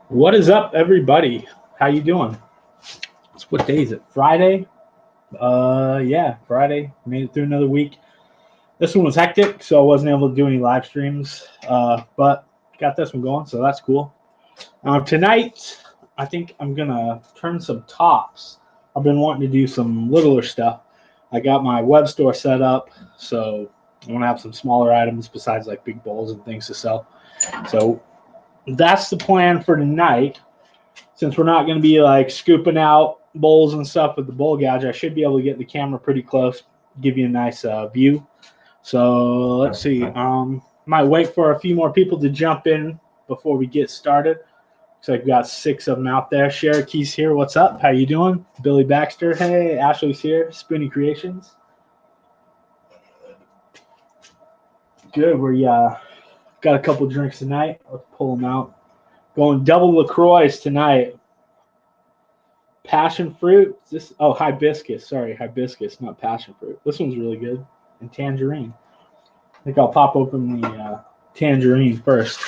What is up, everybody? How you doing? What day is it? Friday? Yeah, Friday. Made it through another week. This one was hectic, so I wasn't able to do any live streams. But got this one going, so that's cool. Tonight, I think I'm gonna turn some tops. I've been wanting to do some littler stuff. I got my web store set up, so I want to have some smaller items besides like big bowls and things to sell. So that's the plan for tonight. Since we're not going to be like scooping out bowls and stuff with the bowl gouge, I should be able to get the camera pretty close, give you a nice view. So let's see. Might wait for a few more people to jump in before we get started. So I've got 6 of them out there. Cherokee's here. What's up? How you doing? Billy Baxter. Hey, Ashley's here. Spoonie Creations. Good. We got a couple drinks tonight. Let's pull them out. Going double LaCroix tonight. Passion fruit. Hibiscus. Sorry, hibiscus, not passion fruit. This one's really good. And tangerine. I think I'll pop open the tangerine first.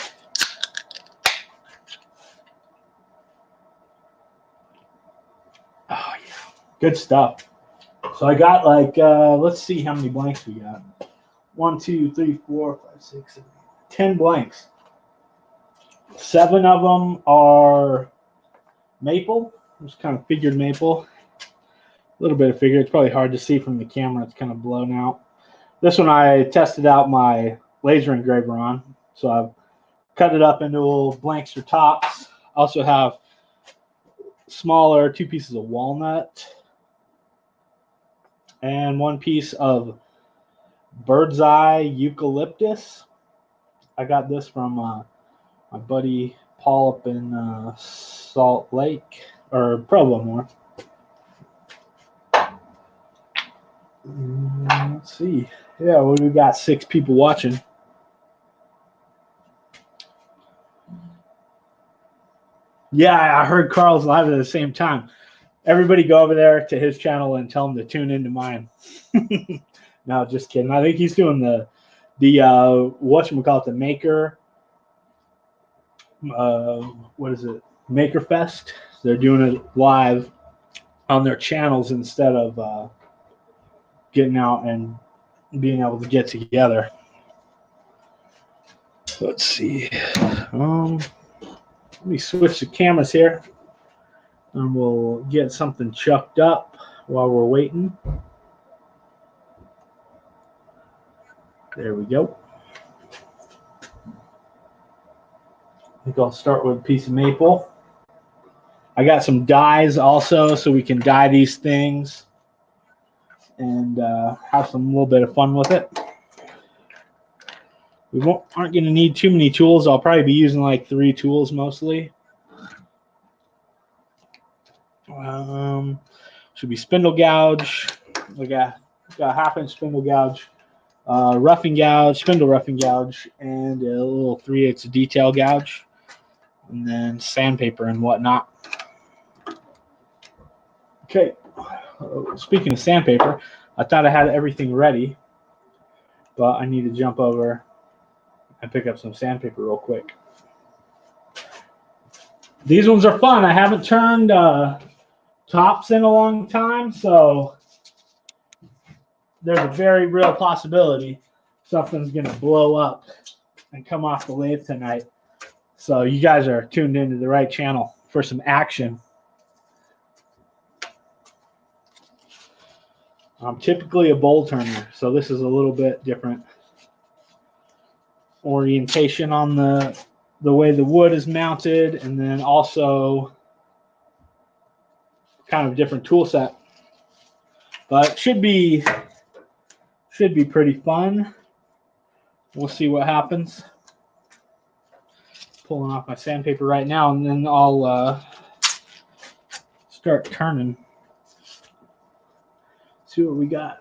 Oh yeah, good stuff. So I got like let's see how many blanks we got. 1, 2, 3, 4, 5, 6, 7, 10 blanks. 7 of them are maple. Just kind of figured maple. A little bit of figure. It's probably hard to see from the camera. It's kind of blown out. This one I tested out my laser engraver on. So I've cut it up into little blanks or tops. Also have smaller 2 pieces of walnut and 1 piece of bird's eye eucalyptus. I got this from my buddy Paul up in Salt Lake, or Provo more. Let's see. Yeah, we got 6 people watching. Yeah, I heard Carl's live at the same time. Everybody go over there to his channel and tell him to tune into mine. No, just kidding. I think he's doing the whatchamacallit, the Maker, what is it? Maker Fest. They're doing it live on their channels instead of getting out and being able to get together. Let's see. Let me switch the cameras here, and we'll get something chucked up while we're waiting. There we go. I think I'll start with a piece of maple. I got some dyes also, so we can dye these things and have some little bit of fun with it. We aren't going to need too many tools. I'll probably be using like 3 tools mostly. Should be spindle gouge. We got a 1/2-inch spindle gouge, roughing gouge, spindle roughing gouge, and a little 3/8 detail gouge, and then sandpaper and whatnot. Okay. Speaking of sandpaper, I thought I had everything ready, but I need to jump over and pick up some sandpaper real quick. These ones are fun. I haven't turned tops in a long time, so there's a very real possibility something's going to blow up and come off the lathe tonight. So you guys are tuned into the right channel for some action. I'm typically a bowl turner, so this is a little bit different orientation on the way the wood is mounted, and then also kind of different tool set. But it should be pretty fun. We'll see what happens. Pulling off my sandpaper right now, and then I'll start turning. See what we got.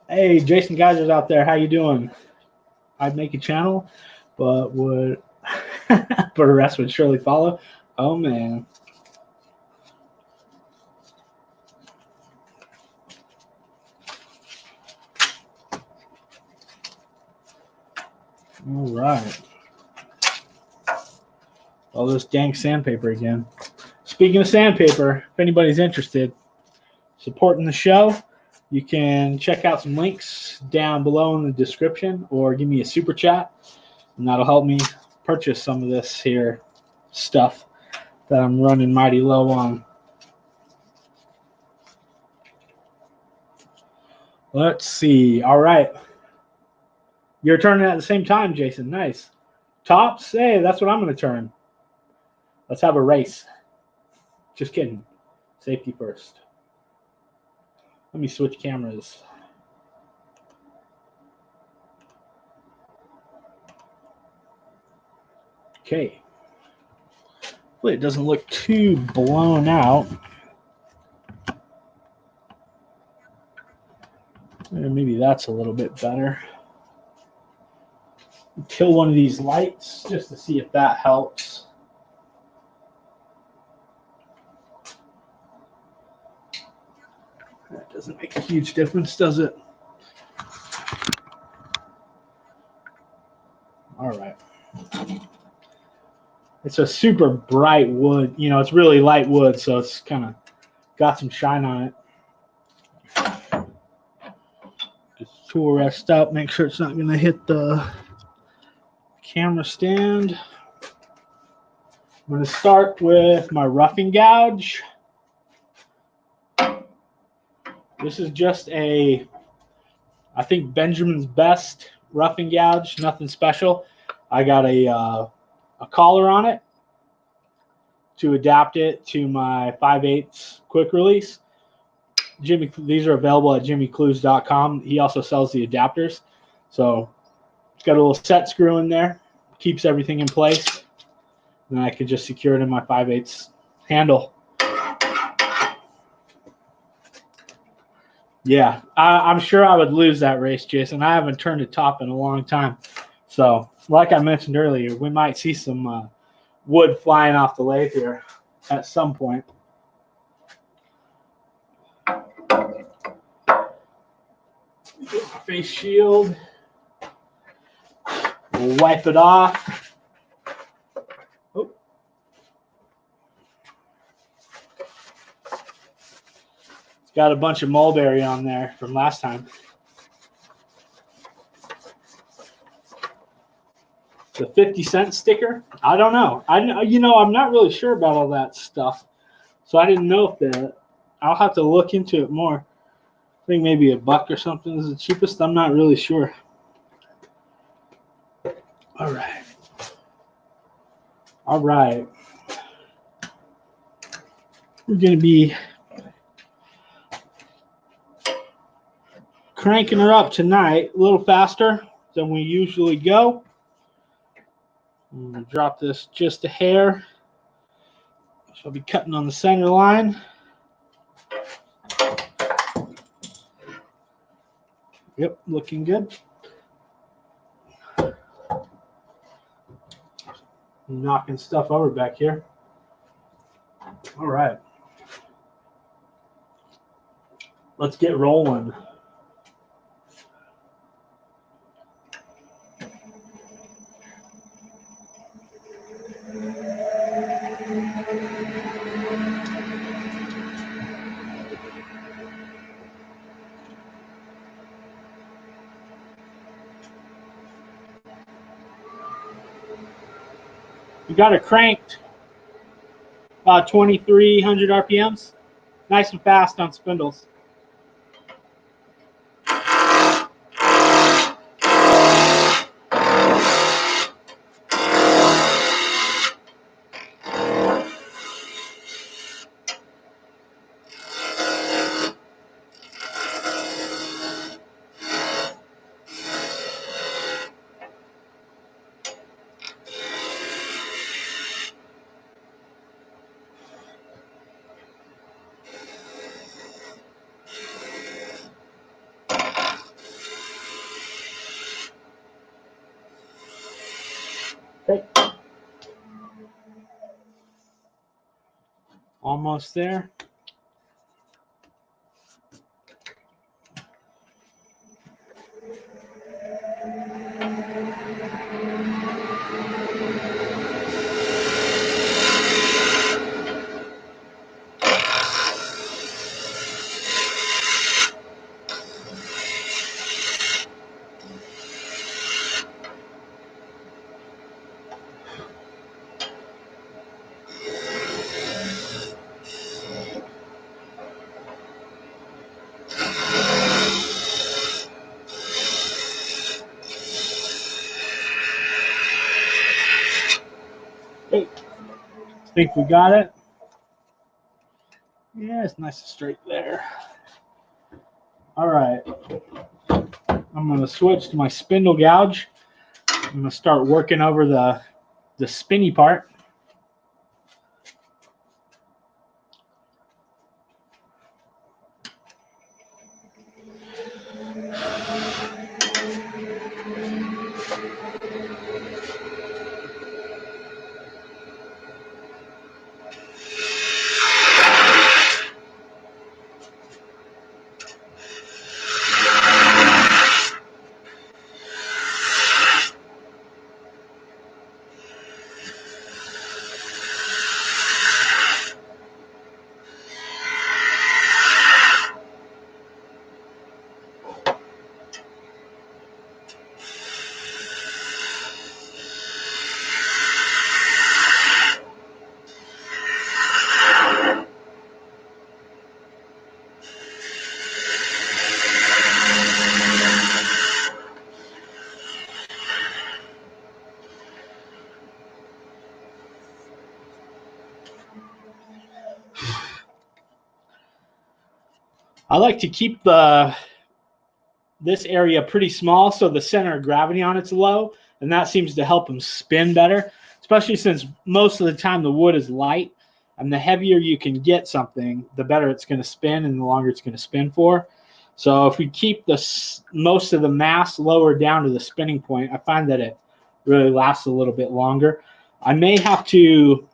Hey, Jason Geyser's out there. How you doing? I'd make a channel, but would but the rest would surely follow. Oh man. All right. All this dang sandpaper again. Speaking of sandpaper, if anybody's interested, supporting the show, you can check out some links down below in the description or give me a super chat, and that'll help me purchase some of this here stuff that I'm running mighty low on. Let's see. All right. You're turning at the same time, Jason. Nice. Tops? Hey, that's what I'm going to turn. Let's have a race. Just kidding. Safety first. Let me switch cameras. Okay. Hopefully it doesn't look too blown out. Maybe that's a little bit better. Kill one of these lights just to see if that helps. That doesn't make a huge difference, does it? All right. It's a super bright wood. You know, it's really light wood, so it's kind of got some shine on it. Just tool rest up, make sure it's not going to hit the camera stand. I'm going to start with my roughing gouge. This is just I think Benjamin's Best roughing gouge, nothing special. I got a collar on it to adapt it to my 5/8 quick release. These are available at jimmyclues.com. He also sells the adapters. So it's got a little set screw in there, keeps everything in place. And I could just secure it in my 5/8 handle. Yeah, I'm sure I would lose that race, Jason. I haven't turned a top in a long time. So, like I mentioned earlier, we might see some wood flying off the lathe here at some point. Face shield. We'll wipe it off. Oh. It's got a bunch of mulberry on there from last time. The 50-cent sticker? I don't know. I'm not really sure about all that stuff. So I didn't know if I'll have to look into it more. I think maybe $1 or something is the cheapest. I'm not really sure. All right. All right. We're going to be cranking her up tonight a little faster than we usually go. I'm going to drop this just a hair. So I'll be cutting on the center line. Yep, looking good. I'm knocking stuff over back here. All right. Let's get rolling. We got her cranked about 2,300 RPMs. Nice and fast on spindles. Okay. Almost there. Okay. Think we got it? Yeah, it's nice and straight there. All right. I'm going to switch to my spindle gouge. I'm going to start working over the spinny part. I like to keep this area pretty small so the center of gravity on it's low, and that seems to help them spin better, especially since most of the time the wood is light, and the heavier you can get something, the better it's going to spin and the longer it's going to spin for. So if we keep most of the mass lower down to the spinning point, I find that it really lasts a little bit longer. I may have to,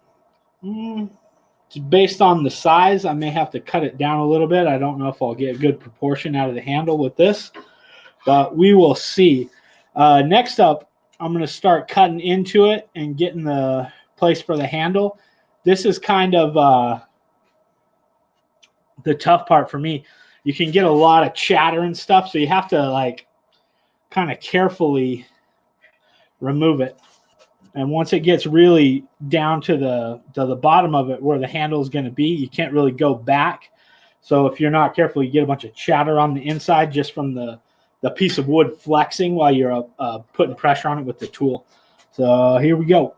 based on the size, I may have to cut it down a little bit. I don't know if I'll get a good proportion out of the handle with this, but we will see. Next up, I'm going to start cutting into it and getting the place for the handle. This is kind of the tough part for me. You can get a lot of chatter and stuff, so you have to like kind of carefully remove it. And once it gets really down to the bottom of it where the handle is going to be, you can't really go back. So if you're not careful, you get a bunch of chatter on the inside just from the piece of wood flexing while you're putting pressure on it with the tool. So here we go.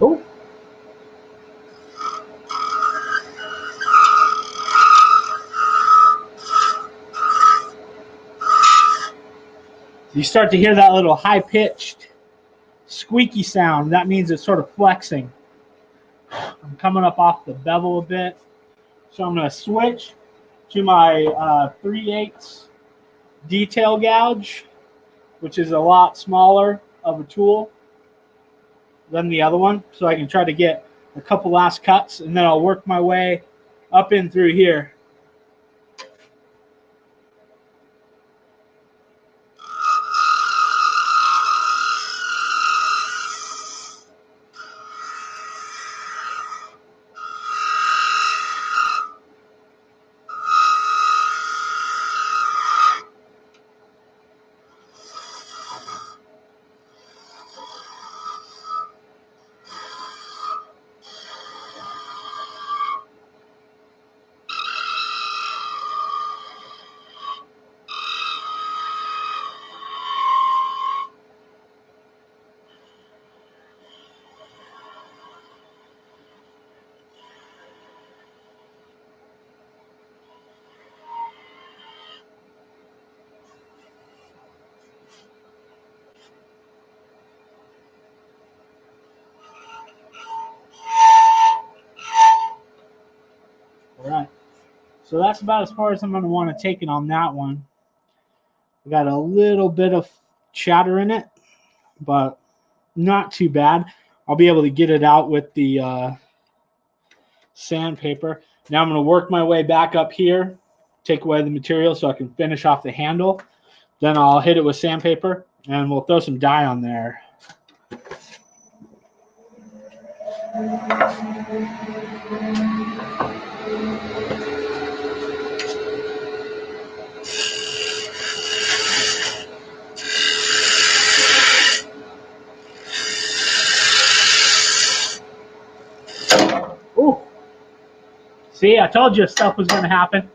Oh. You start to hear that little high-pitched squeaky sound. That means it's sort of flexing. I'm coming up off the bevel a bit. So I'm going to switch to my 3/8 detail gouge, which is a lot smaller of a tool. than the other one, so I can try to get a couple last cuts, and then I'll work my way up in through here. All right. So that's about as far as I'm going to want to take it on that one. I got a little bit of chatter in it, but not too bad. I'll be able to get it out with the sandpaper. Now I'm going to work my way back up here, take away the material so I can finish off the handle. Then I'll hit it with sandpaper, and we'll throw some dye on there. Ooh. See, I told you stuff was going to happen.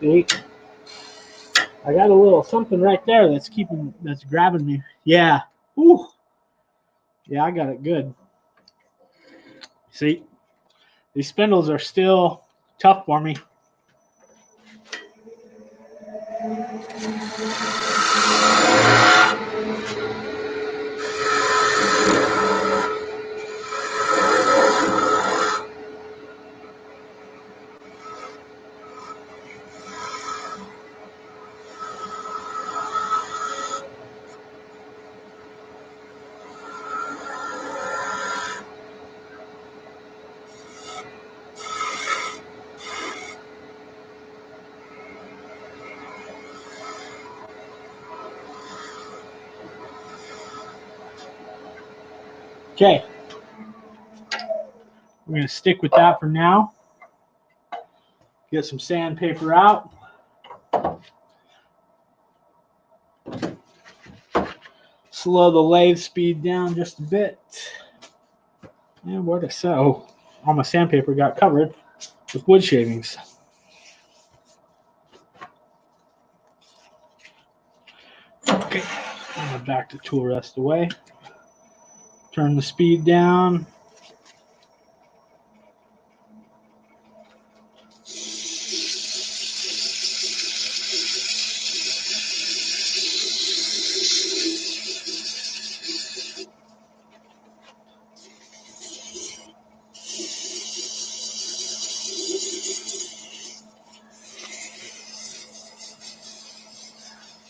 See, I got a little something right there that's grabbing me. Yeah. Ooh. Yeah, I got it good. See, these spindles are still tough for me. Okay. We're going to stick with that for now. Get some sandpaper out. Slow the lathe speed down just a bit. And where to sew? All my sandpaper got covered with wood shavings. Okay, I'm going to back the tool rest away. Turn the speed down.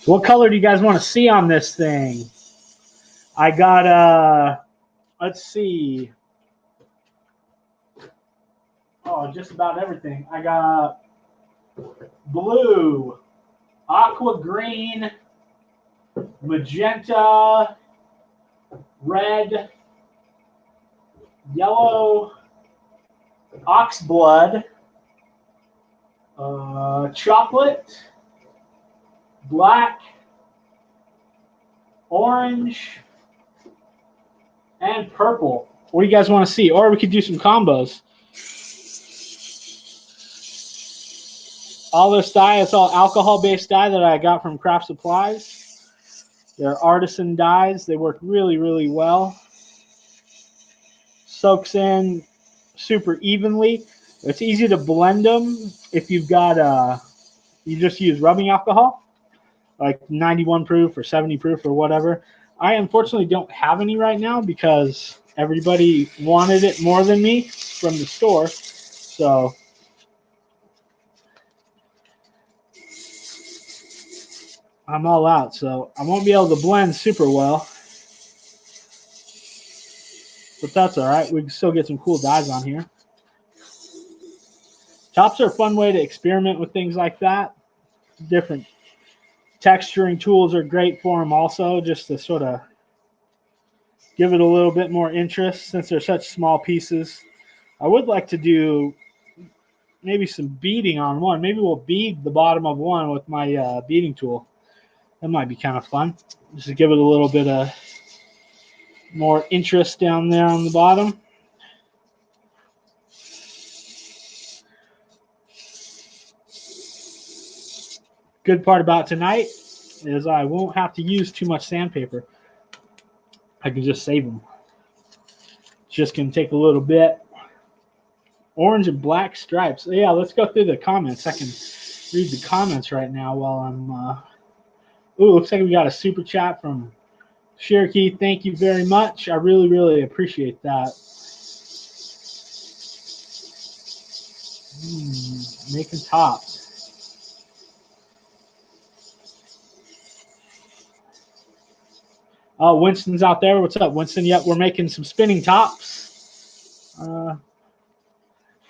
What color do you guys want to see on this thing? I got, let's see. Oh, just about everything. I got blue, aqua green, magenta, red, yellow, ox blood, chocolate, black, orange, and purple. What do you guys want to see? Or we could do some combos. All this dye is all alcohol-based dye that I got from Craft Supplies. They're artisan dyes. They work really, really well. Soaks in super evenly. It's easy to blend them if you've got you just use rubbing alcohol, like 91 proof or 70 proof or whatever. I unfortunately don't have any right now because everybody wanted it more than me from the store. So I'm all out. So I won't be able to blend super well. But that's all right. We can still get some cool dyes on here. Tops are a fun way to experiment with things like that. Different texturing tools are great for them also, just to sort of give it a little bit more interest since they're such small pieces. I would like to do maybe some beading on one. Maybe we'll bead the bottom of one with my beading tool. That might be kind of fun. Just to give it a little bit of more interest down there on the bottom. Good part about tonight is I won't have to use too much sandpaper. I can just save them. It's just going to take a little bit. Orange and black stripes. Yeah, let's go through the comments. I can read the comments right now while I'm... Ooh, looks like we got a super chat from Cherokee. Thank you very much. I really, really appreciate that. Making tops. Oh, Winston's out there. What's up, Winston? Yep, we're making some spinning tops.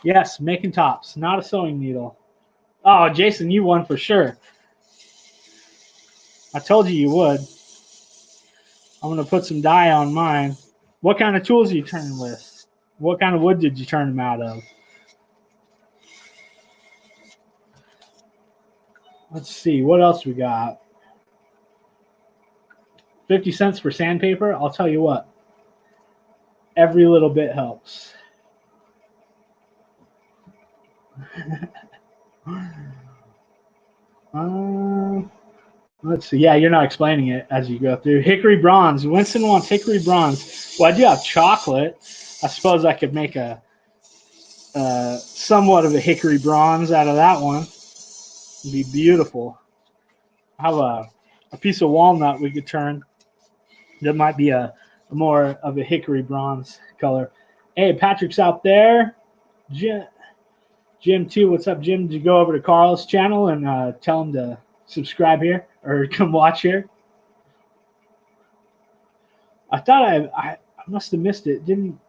Yes, making tops, not a sewing needle. Oh, Jason, you won for sure. I told you would. I'm going to put some dye on mine. What kind of tools are you turning with? What kind of wood did you turn them out of? Let's see. What else we got? 50 cents for sandpaper. I'll tell you what. Every little bit helps. Let's see. Yeah, you're not explaining it as you go through. Hickory bronze. Winston wants hickory bronze. Well, I do have chocolate. I suppose I could make a somewhat of a hickory bronze out of that one. It'd be beautiful. I have a piece of walnut we could turn. That might be a more of a hickory bronze color. Hey, Patrick's out there. Jim too. What's up, Jim? Did you go over to Carl's channel and tell him to subscribe here or come watch here? I thought I must have missed it. Didn't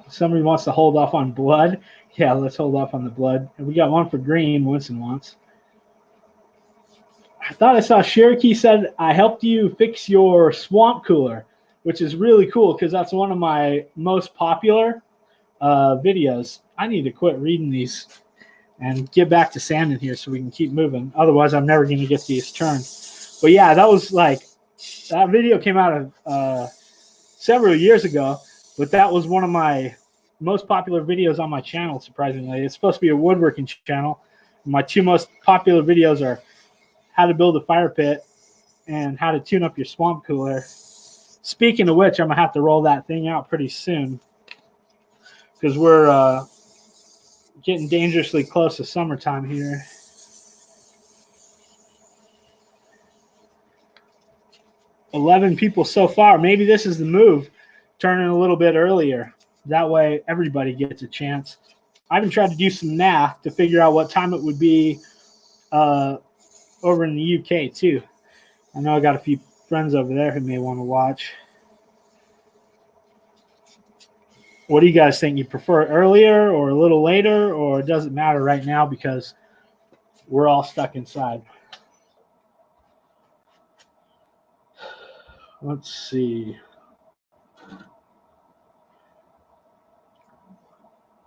somebody wants to hold off on blood? Yeah, let's hold off on the blood. And we got one for green. Winston wants. I thought I saw Cherokee said I helped you fix your swamp cooler, which is really cool because that's one of my most popular videos. I need to quit reading these and get back to sanding here so we can keep moving. Otherwise, I'm never going to get these turned. But yeah, that was like, that video came out of several years ago, but that was one of my most popular videos on my channel, surprisingly. It's supposed to be a woodworking channel. My two most popular videos are how to build a fire pit and how to tune up your swamp cooler. Speaking of which, I'm going to have to roll that thing out pretty soon because we're getting dangerously close to summertime here. $11 people so far. Maybe this is the move, turning a little bit earlier. That way everybody gets a chance. I even tried to do some math to figure out what time it would be over in the UK too. I know I got a few friends over there who may want to watch. What do you guys think? You prefer earlier or a little later, or does it matter right now because we're all stuck inside? Let's see.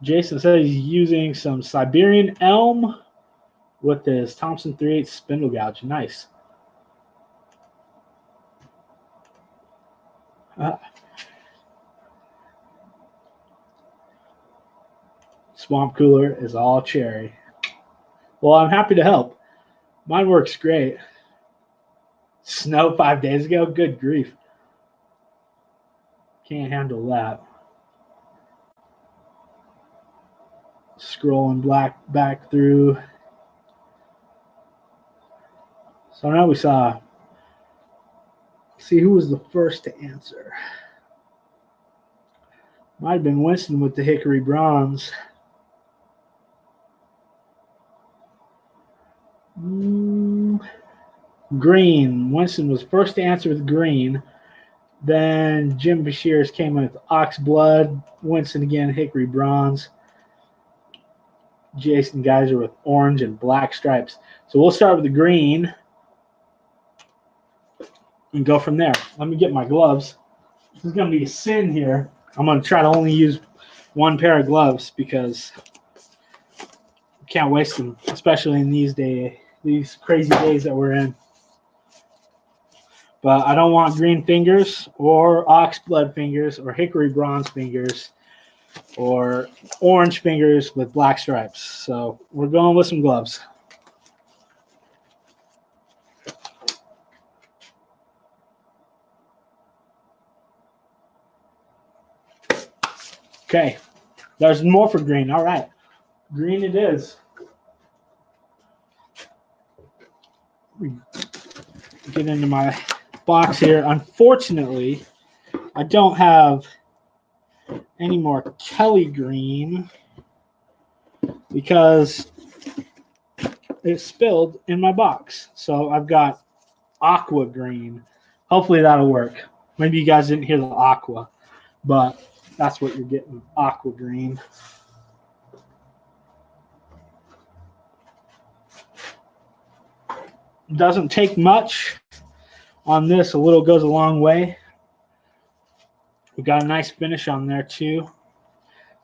Jason says he's using some Siberian elm with his Thompson 3/8 spindle gouge. Nice. Swamp Cooler is all cherry. Well, I'm happy to help. Mine works great. Snow 5 days ago? Good grief. Can't handle that. Scrolling back through. So now we saw. See who was the first to answer. Might have been Winston with the Hickory Bronze. Green. Winston was first to answer with green. Then Jim Bashirs came in with Ox Blood. Winston again, Hickory Bronze. Jason Geyser with orange and black stripes. So we'll start with the green and go from there. Let me get my gloves. This is going to be a sin here. I'm going to try to only use one pair of gloves because I can't waste them, especially in these crazy days that we're in. But I don't want green fingers or ox blood fingers or hickory bronze fingers or orange fingers with black stripes. So we're going with some gloves. Okay, there's more for green. All right, green it is. Get into my box here. Unfortunately, I don't have any more Kelly green because it spilled in my box. So I've got aqua green. Hopefully that'll work. Maybe you guys didn't hear the aqua, but that's what you're getting, aqua green. Doesn't take much on this. A little goes a long way. We got a nice finish on there too.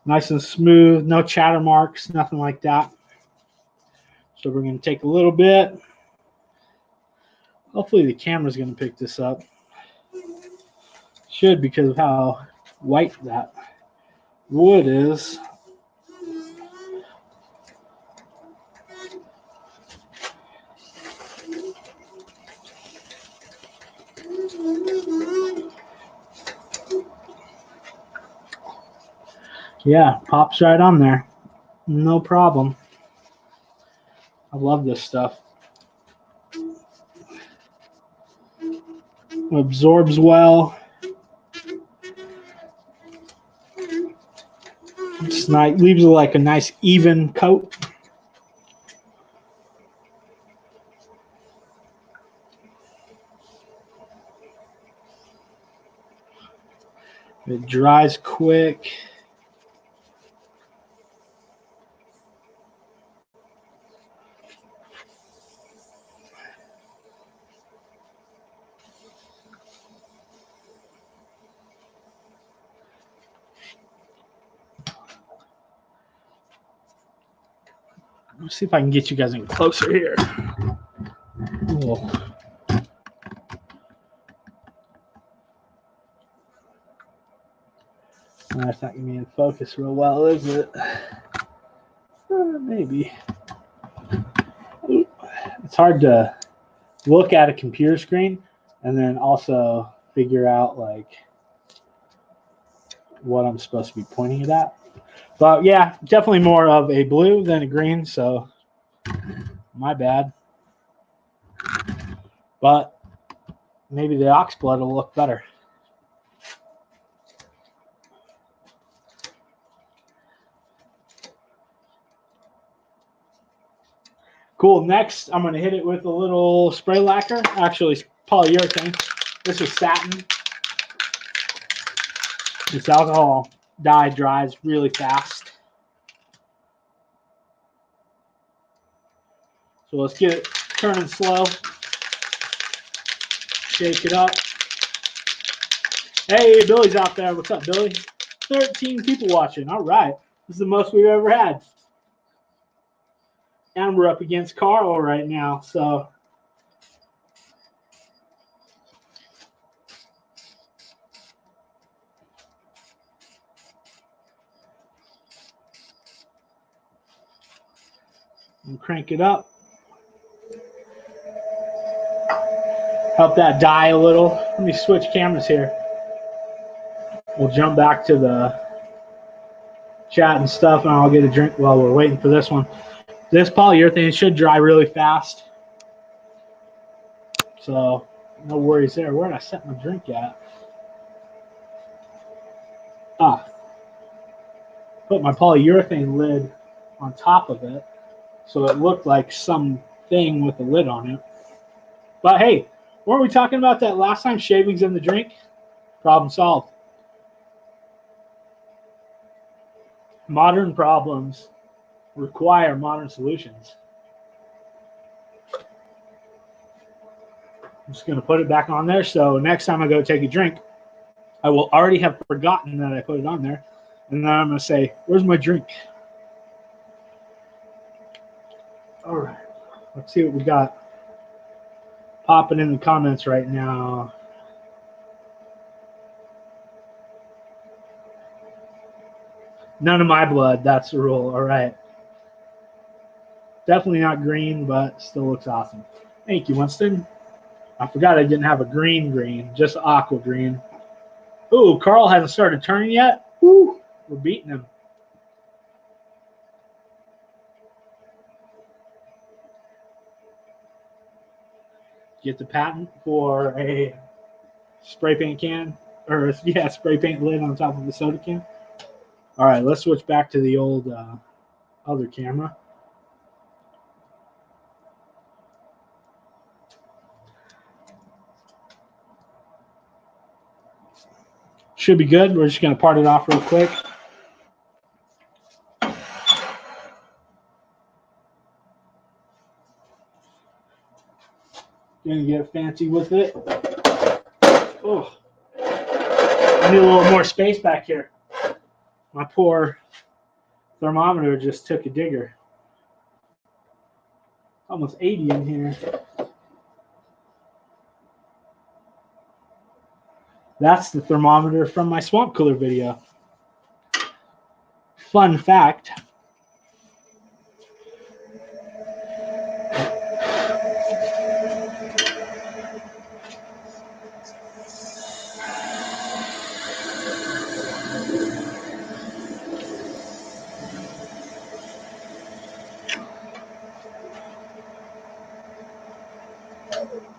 Nice and smooth, no chatter marks, nothing like that. So we're going to take a little bit. Hopefully the camera's going to pick this up. Should, because of how white that wood is. Yeah, pops right on there. No problem. I love this stuff. It absorbs well. It's nice, leaves it like a nice even coat. It dries quick. Let's see if I can get you guys in closer here. Cool. That's not going to be in focus real well, is it? Maybe. It's hard to look at a computer screen and then also figure out like what I'm supposed to be pointing it at. But yeah, definitely more of a blue than a green, so my bad. But maybe the ox blood will look better. Cool. Next, I'm going to hit it with a little spray lacquer. Actually, it's polyurethane. This is satin. This alcohol dye dries really fast. So let's get it turning slow. Shake it up. Hey, Billy's out there. What's up, Billy? 13 people watching. All right. This is the most we've ever had. And we're up against Carl right now, so and crank it up. Help that die a little. Let me switch cameras here. We'll jump back to the chat and stuff, and I'll get a drink while we're waiting for this one. This polyurethane should dry really fast, so no worries there. Where did I set my drink at? Put my polyurethane lid on top of it, so it looked like something with a lid on it. But hey, weren't we talking about that last time? Shavings in the drink? Problem solved. Modern problems require modern solutions. I'm just going to put it back on there, so next time I go take a drink, I will already have forgotten that I put it on there, and then I'm going to say, where's my drink? All right, let's see what we got popping in the comments right now. None of my blood, that's the rule. All right. Definitely not green, but still looks awesome. Thank you, Winston. I forgot I didn't have a green, just aqua green. Ooh, Carl hasn't started turning yet. Woo, we're beating him. Get the patent for a spray paint can, or yeah, spray paint lid on top of the soda can. All right, let's switch back to the old other camera. Should be good. We're just going to part it off real quick. Going to get fancy with it. Oh, I need a little more space back here. My poor thermometer just took a digger. Almost 80 in here. That's the thermometer from my swamp cooler video. Fun fact.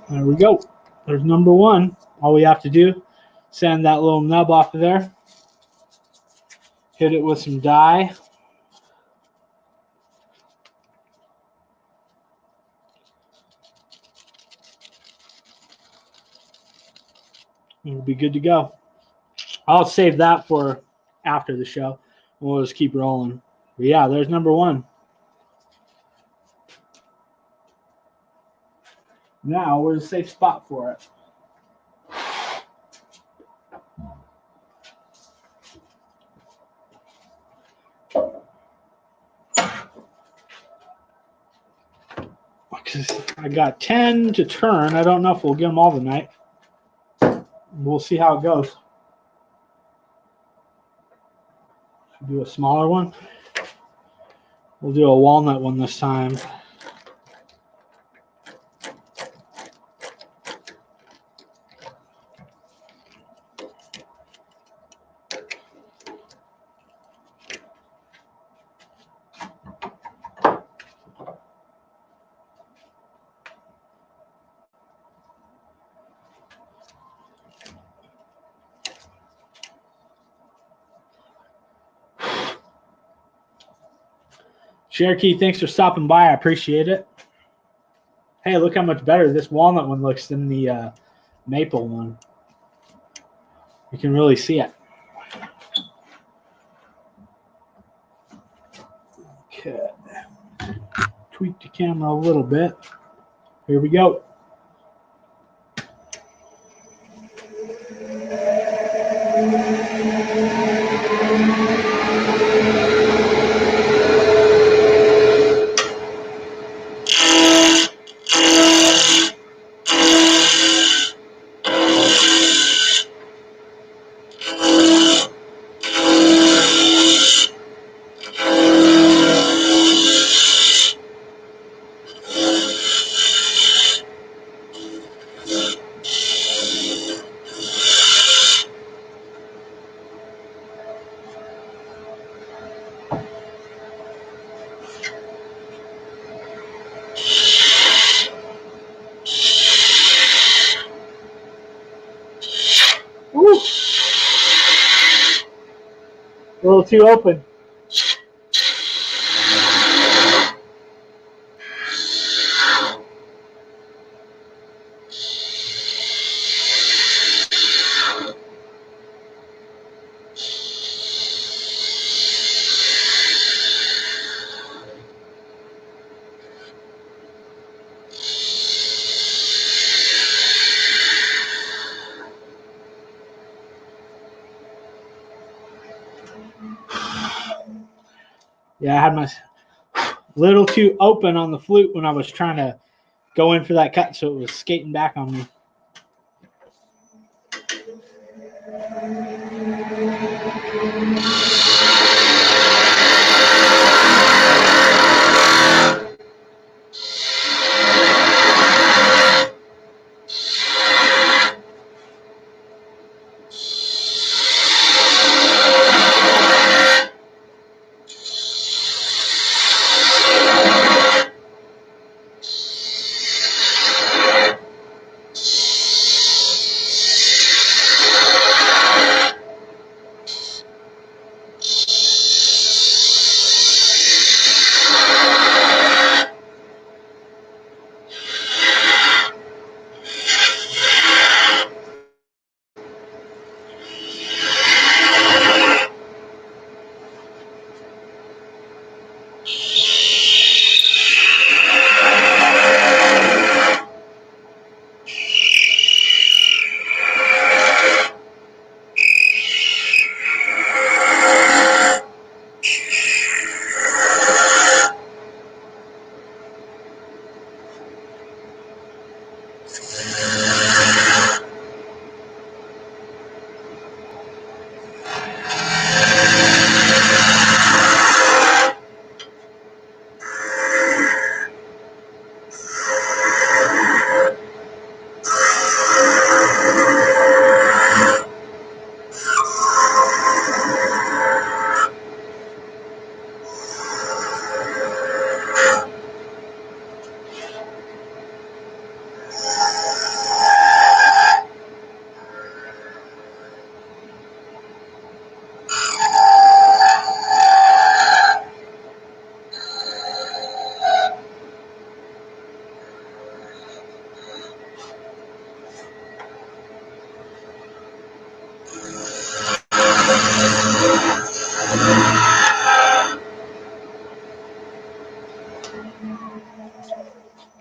There we go. There's number one. All we have to do, sand that little nub off of there. Hit it with some dye. We'll be good to go. I'll save that for after the show. We'll just keep rolling. But yeah, there's number one. Now, where's a safe spot for it? Because I got 10 to turn. I don't know if we'll get them all tonight. We'll see how it goes. Do a smaller one. We'll do a walnut one this time. Cherokee, thanks for stopping by. I appreciate it. Hey, look how much better this walnut one looks than the maple one. You can really see it. Okay. Tweak the camera a little bit. Here we go. A little too open. Yeah, I had my little too open on the flute when I was trying to go in for that cut, so it was skating back on me.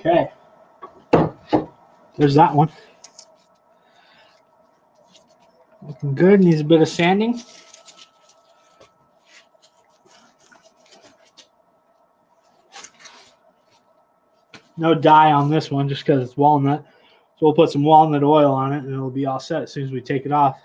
Okay. There's that one. Looking good. Needs a bit of sanding. No dye on this one just because it's walnut. So we'll put some walnut oil on it and it'll be all set as soon as we take it off.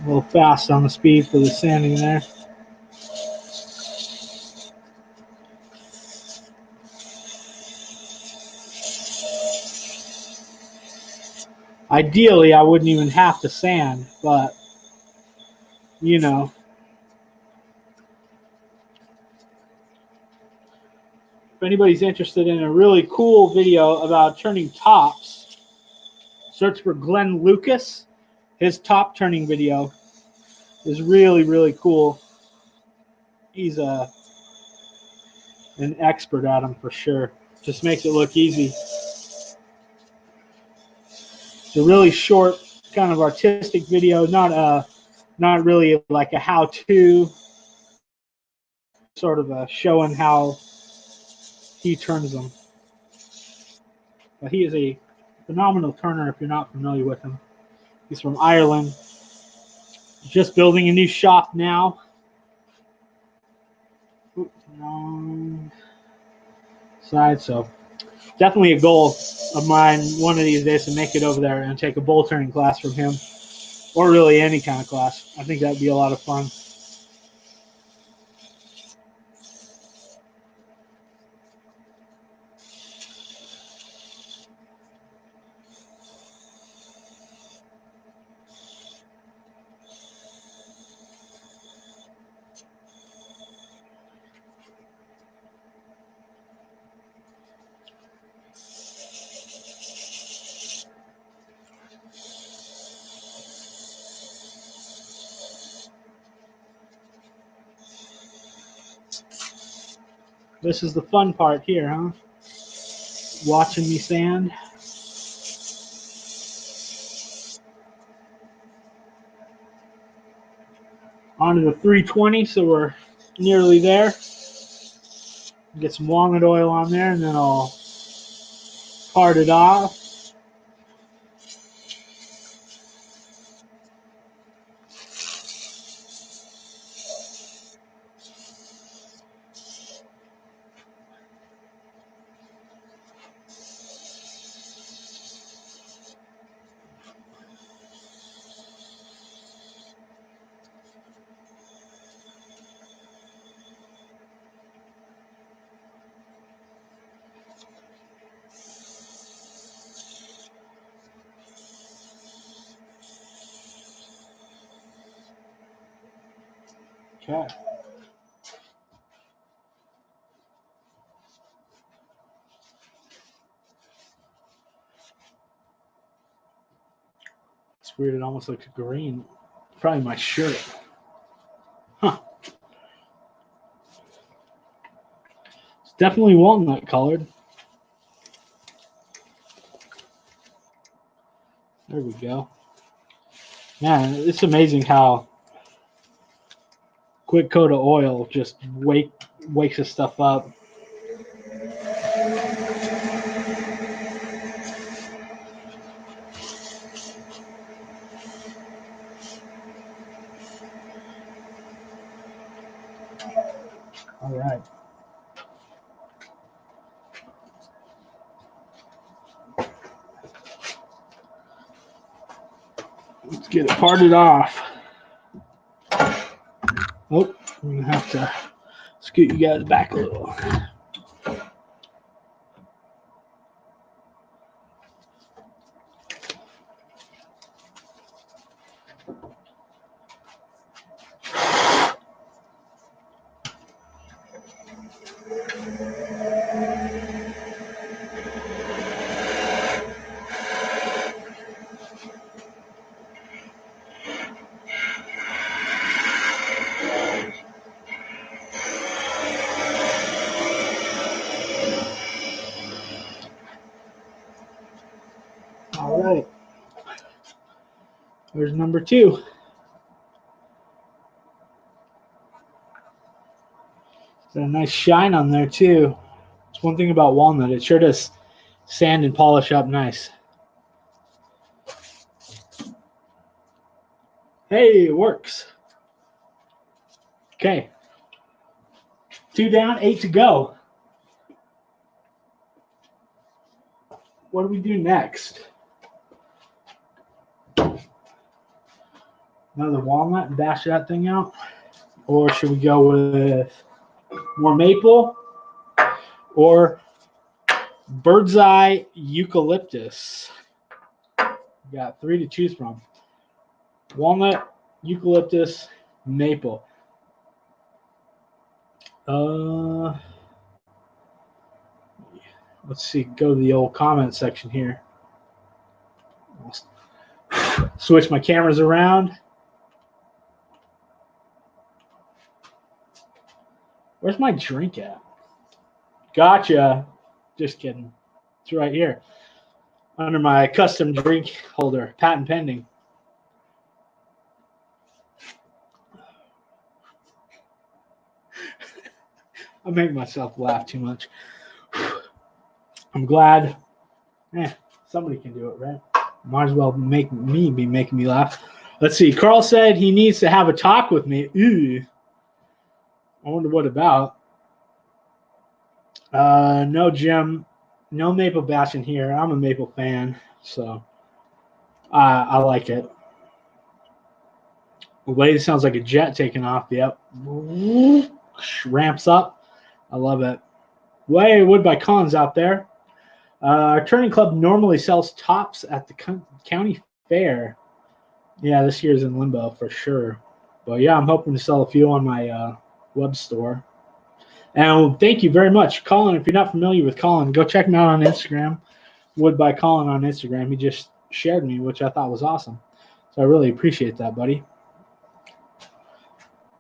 A little fast on the speed for the sanding there. Ideally, I wouldn't even have to sand, but, you know. If anybody's interested in a really cool video about turning tops, search for Glenn Lucas. His top turning video is really, really cool. He's an expert at them for sure. Just makes it look easy. It's a really short, kind of artistic video, not really like a how-to, sort of showing how he turns them. But he is a phenomenal turner if you're not familiar with him. He's from Ireland. Just building a new shop now. Oops, wrong side. So definitely a goal of mine one of these days to make it over there and take a bull turning class from him. or really any kind of class. I think that'd be a lot of fun. This is the fun part here, huh? Watching me sand. Onto the 320, so we're nearly there. Get some walnut oil on there, and then I'll part it off. Okay. It's weird. It almost looks green. Probably my shirt. Huh. It's definitely walnut colored. There we go. Man, it's amazing how quick coat of oil just wakes this stuff up. All right. Let's get it parted off. Oh, I'm going to have to scoot you guys back a little. All right. There's number 2. Got a nice shine on there, too. It's one thing about walnut. It sure does sand and polish up nice. Hey, it works. Okay. 2 down, 8 to go. What do we do next? Another walnut and bash that thing out? Or should we go with more maple or bird's eye eucalyptus? We got 3 to choose from. Walnut, eucalyptus, maple. Let's see. Go to the old comment section here. Switch my cameras around. Where's my drink at? Gotcha. Just kidding. It's right here. Under my custom drink holder. Patent pending. I make myself laugh too much. I'm glad. Somebody can do it, right? Might as well make me be making me laugh. Let's see. Carl said he needs to have a talk with me. Ooh. I wonder what about. No, Jim. No maple bashing here. I'm a maple fan, so I like it. Blade sounds like a jet taking off. Yep. Ramps up. I love it. Way Wood by Collins out there. Our turning club normally sells tops at the county fair. Yeah, this year's in limbo for sure. But yeah, I'm hoping to sell a few on my web store. And thank you very much, Colin. If you're not familiar with Colin, go check him out on Instagram. Wood by Colin on Instagram. He just shared me, which I thought was awesome. So I really appreciate that, buddy.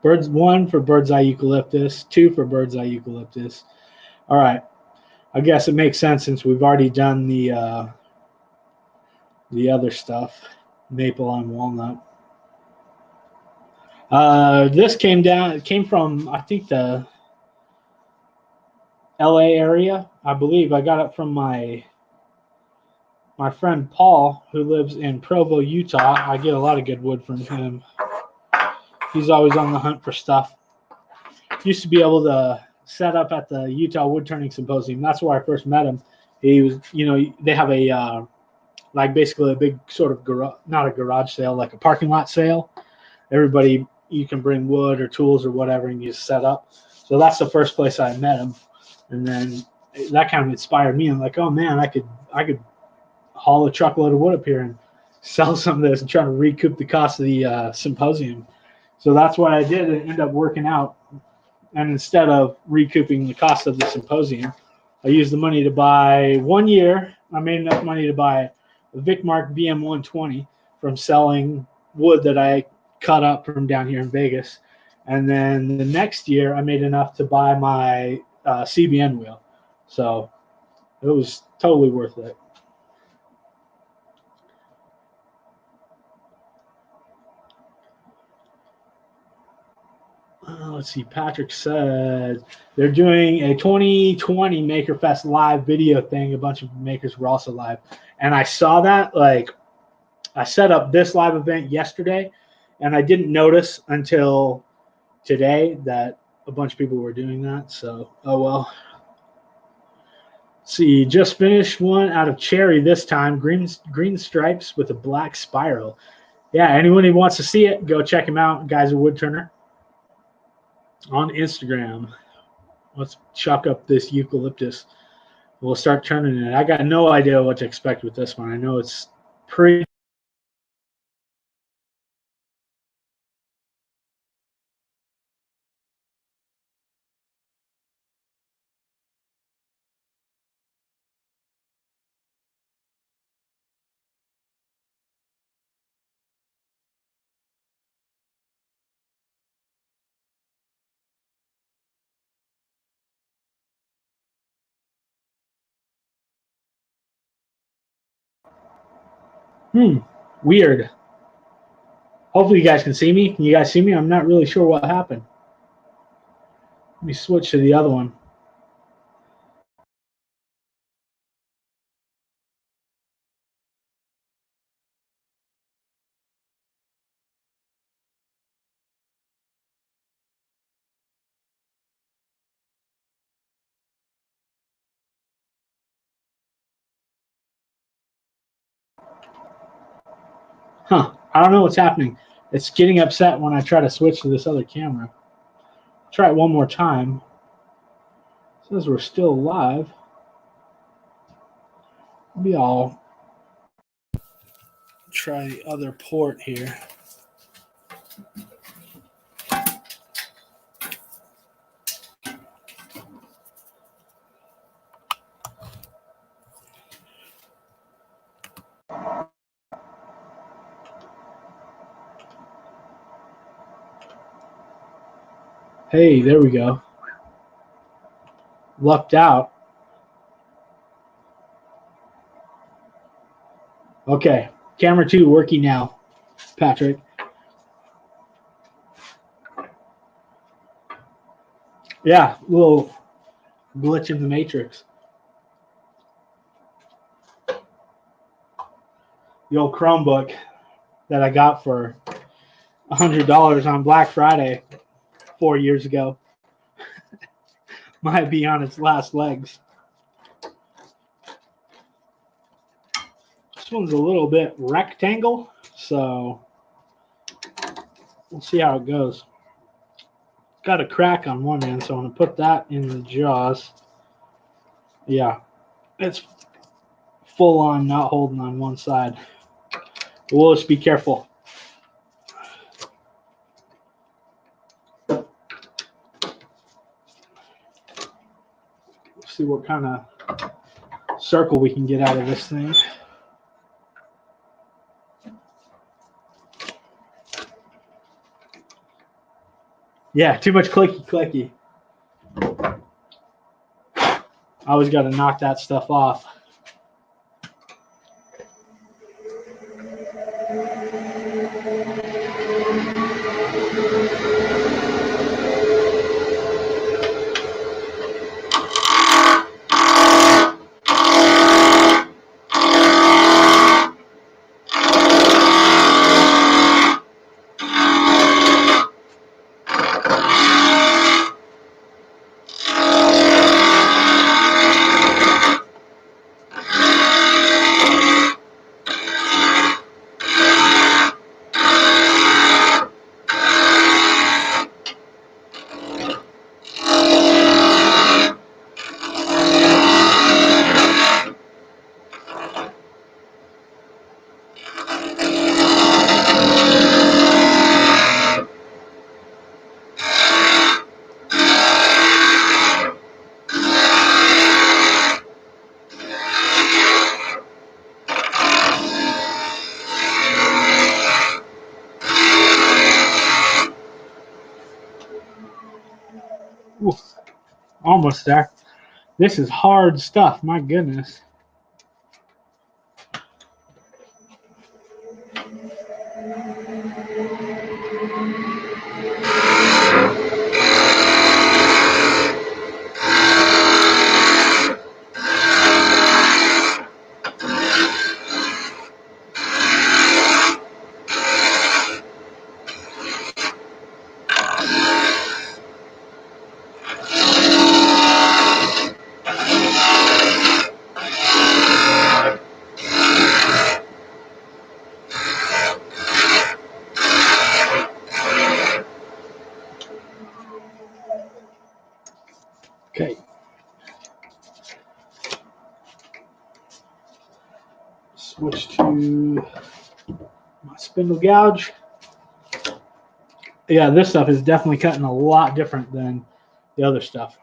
Birds 1 for Bird's Eye Eucalyptus, 2 for Bird's Eye Eucalyptus. All right. I guess it makes sense since we've already done the other stuff, maple and walnut. This came from I think the LA area, I believe. I got it from my friend Paul, who lives in Provo, Utah. I get a lot of good wood from him. He's always on the hunt for stuff. Used to be able to set up at the Utah Wood Turning Symposium. That's where I first met him. He was, they have a like basically a big sort of garage, not a garage sale, like a parking lot sale. Everybody, you can bring wood or tools or whatever and you set up. So that's the first place I met him. And then that kind of inspired me. I'm like, oh man, I could haul a truckload of wood up here and sell some of this and try to recoup the cost of the symposium. So that's what I did and ended up working out. And instead of recouping the cost of the symposium, I used the money to buy 1 year. I made enough money to buy a Vicmark BM120 from selling wood that I cut up from down here in Vegas. And then the next year, I made enough to buy my CBN wheel. So it was totally worth it. Let's see. Patrick said they're doing a 2020 Maker Fest live video thing. A bunch of makers were also live. And I saw that. Like, I set up this live event yesterday, and I didn't notice until today that a bunch of people were doing that. So, oh well. Let's see, just finished one out of cherry this time. Green stripes with a black spiral. Yeah, anyone who wants to see it, go check him out. Guy's a wood turner on Instagram. Let's chalk up this eucalyptus. We'll start turning it. I got no idea what to expect with this one. I know it's pretty. Weird. Hopefully you guys can see me. Can you guys see me? I'm not really sure what happened. Let me switch to the other one. I don't know what's happening. It's getting upset when I try to switch to this other camera. Try it one more time. It says we're still live. Maybe I'll try the other port here. Hey, there we go. Lucked out. Okay, camera 2 working now, Patrick. Yeah, little glitch in the matrix. The old Chromebook that I got for $100 on Black Friday 4 years ago might be on its last legs. This one's a little bit rectangle, so We'll see how it goes. Got a crack on one end, so I'm going to put that in the jaws. Yeah, it's full on not holding on one side. We'll just be careful. See what kind of circle we can get out of this thing. Yeah, too much clicky. I always got to knock that stuff off. Ooh, almost there. This is hard stuff. My goodness. Okay. Switch to my spindle gouge. Yeah, this stuff is definitely cutting a lot different than the other stuff.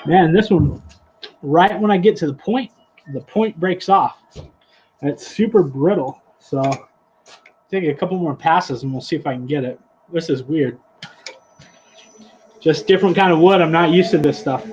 Man, this one, right when I get to the point breaks off. And it's super brittle. So take a couple more passes and we'll see if I can get it. This is weird. Just different kind of wood. I'm not used to this stuff.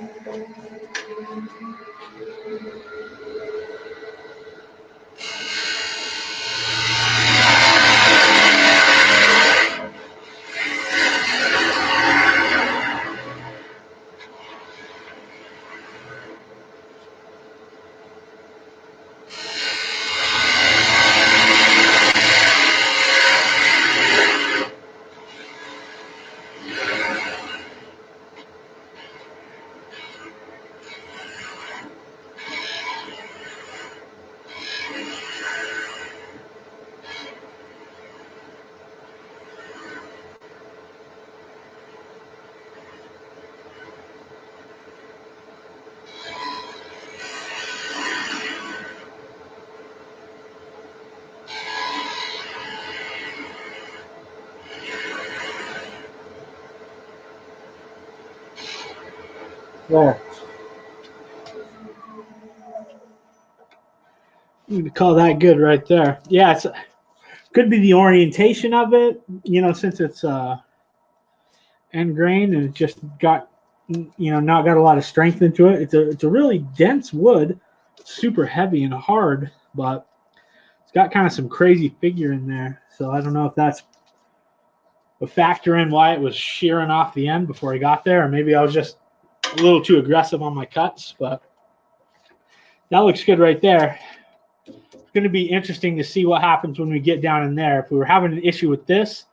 There. You could call that good right there. Yeah, it's could be the orientation of it, since it's end grain and it just got not got a lot of strength into it. It's a really dense wood, super heavy and hard, but it's got kind of some crazy figure in there. So I don't know if that's a factor in why it was shearing off the end before I got there, or maybe I was just a little too aggressive on my cuts, but that looks good right there. It's going to be interesting to see what happens when we get down in there. If we were having an issue with this,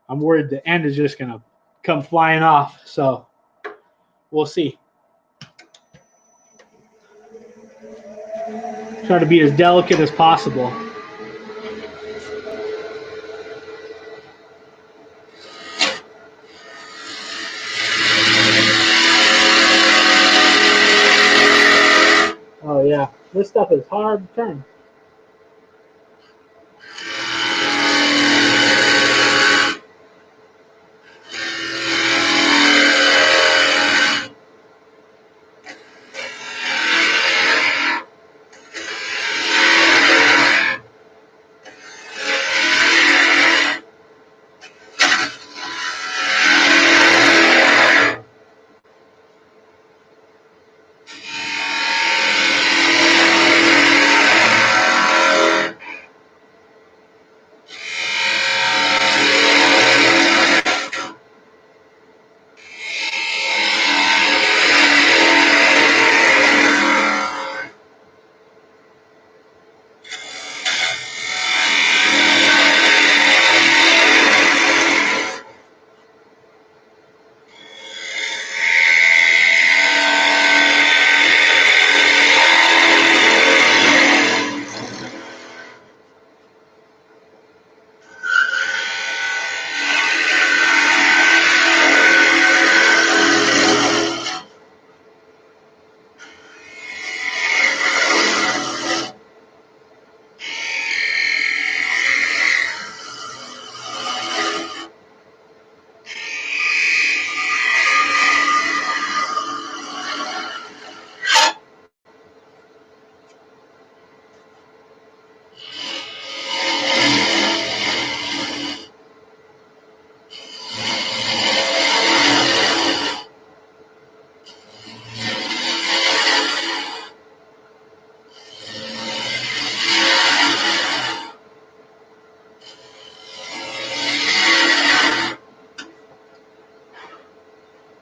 I'm worried the end is just going to come flying off. So we'll see. Try to be as delicate as possible. Oh yeah, this stuff is hard to turn.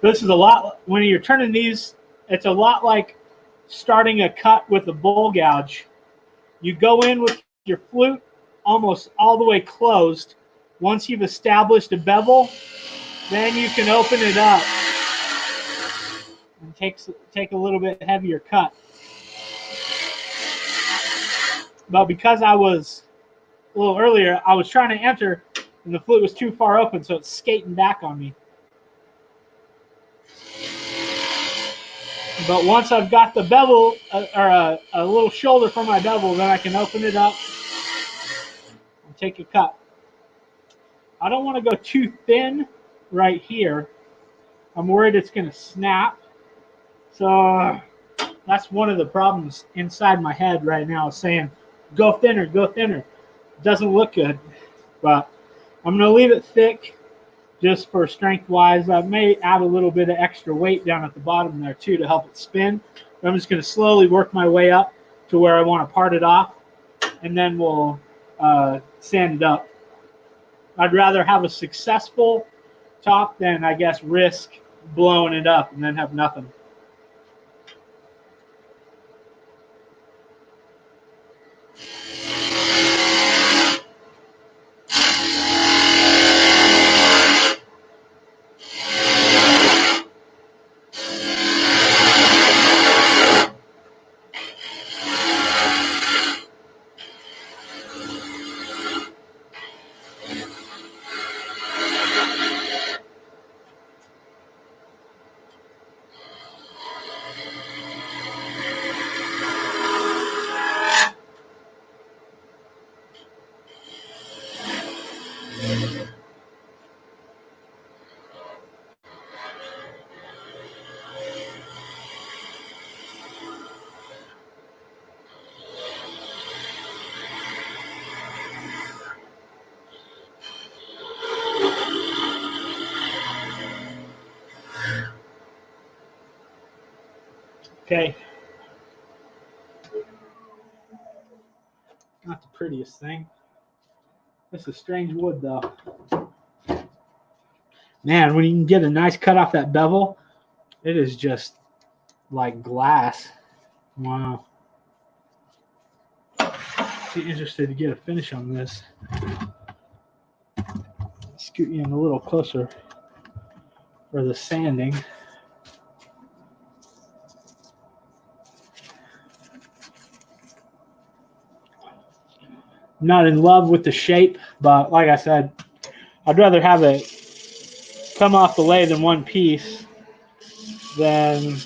This is a lot, when you're turning these, it's a lot like starting a cut with a bowl gouge. You go in with your flute almost all the way closed. Once you've established a bevel, then you can open it up and take a little bit heavier cut. But because I was a little earlier, I was trying to enter and the flute was too far open, so it's skating back on me. But once I've got the bevel, or a little shoulder for my bevel, then I can open it up and take a cut. I don't want to go too thin right here. I'm worried it's going to snap. So that's one of the problems inside my head right now, saying, go thinner, go thinner. It doesn't look good, but I'm going to leave it thick just for strength-wise. I may add a little bit of extra weight down at the bottom there, too, to help it spin. But I'm just going to slowly work my way up to where I want to part it off, and then we'll sand it up. I'd rather have a successful top than, I guess, risk blowing it up and then have nothing. Okay. Not the prettiest thing. This is strange wood, though. Man, when you can get a nice cut off that bevel, it is just like glass. Wow. Be interested to get a finish on this. Scoot you in a little closer for the sanding. I'm not in love with the shape, but like I said, I'd rather have it come off the lathe in one piece than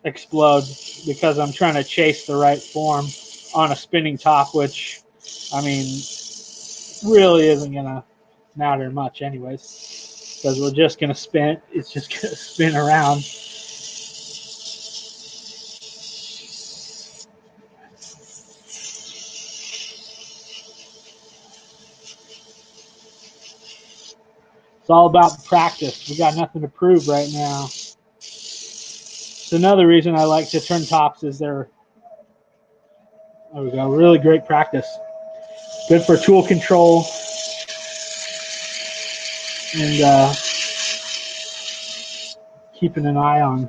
explode, because I'm trying to chase the right form on a spinning top, which, I mean, really isn't going to matter much anyways, because we're just going to spin. It's just going to spin around. It's all about practice. We got nothing to prove right now. It's another reason I like to turn tops is there we go, really great practice. Good for tool control and keeping an eye on,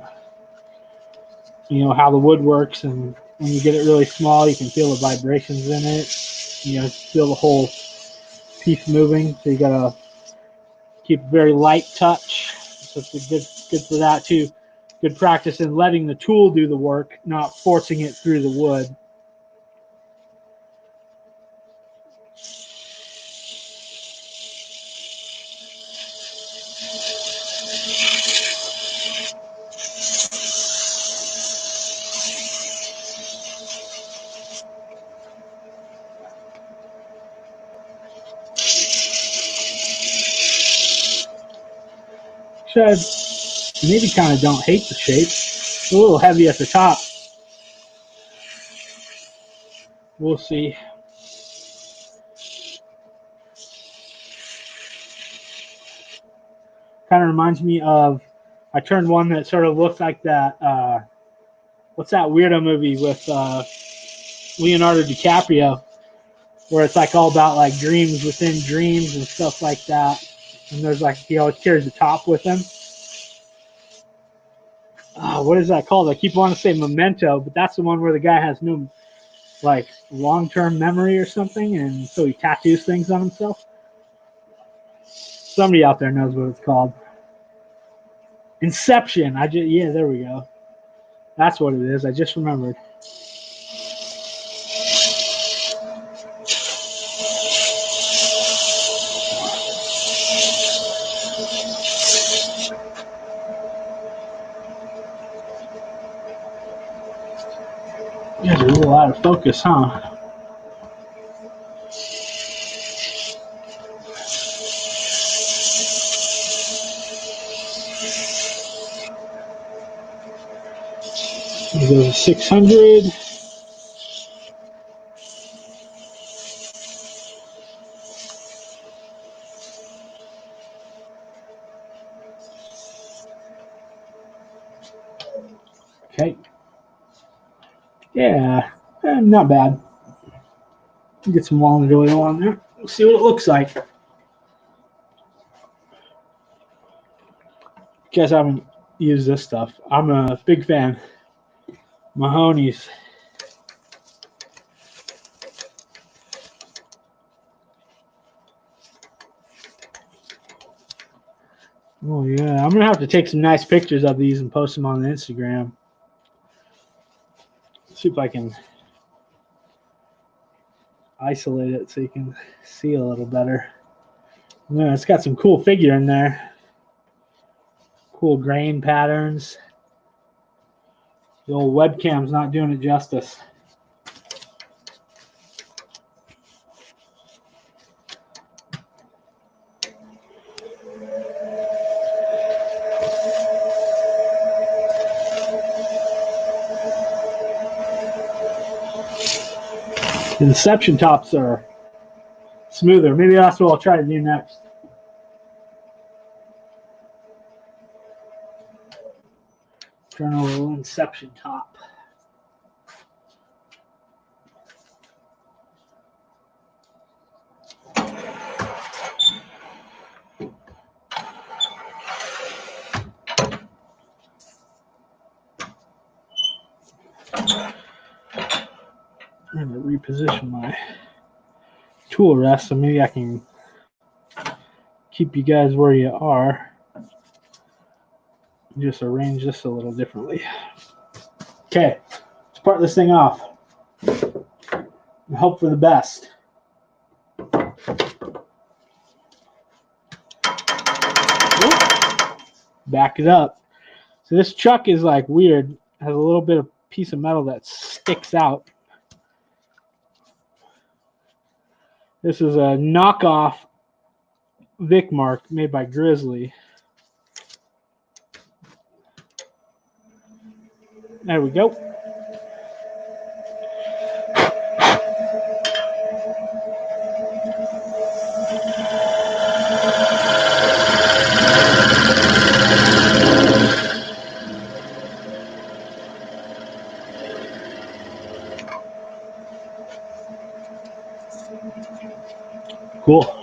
how the wood works. And when you get it really small, you can feel the vibrations in it. Feel the whole piece moving. So you gotta keep very light touch. So it's good for that too. Good practice in letting the tool do the work, not forcing it through the wood. Should maybe kind of don't hate the shape. It's a little heavy at the top. We'll see. Kind of reminds me of, I turned one that sort of looked like that. What's that weirdo movie with Leonardo DiCaprio, where it's like all about like dreams within dreams and stuff like that. And there's like, he always carries the top with him. What is that called? I keep wanting to say Memento, but that's the one where the guy has no like long-term memory or something, and so he tattoos things on himself. Somebody out there knows what it's called. Inception. Yeah, there we go. That's what it is. I just remembered. You guys are a little out of focus, huh? Here goes 600. Okay. Yeah, not bad. Get some walnut oil on there. We'll see what it looks like. You guys haven't used this stuff. I'm a big fan. Mahoney's. Oh yeah, I'm gonna have to take some nice pictures of these and post them on the Instagram. See if I can isolate it so you can see a little better. Yeah, it's got some cool figure in there. Cool grain patterns. The old webcam's not doing it justice. The Inception tops are smoother. Maybe that's what I'll try to do next. Journal Inception top. I'm going to reposition my tool rest so maybe I can keep you guys where you are. Just arrange this a little differently. Okay, let's part this thing off. And hope for the best. Back it up. So this chuck is like weird. It has a little bit of piece of metal that sticks out. This is a knockoff Vic Mark made by Grizzly. There we go. Cool.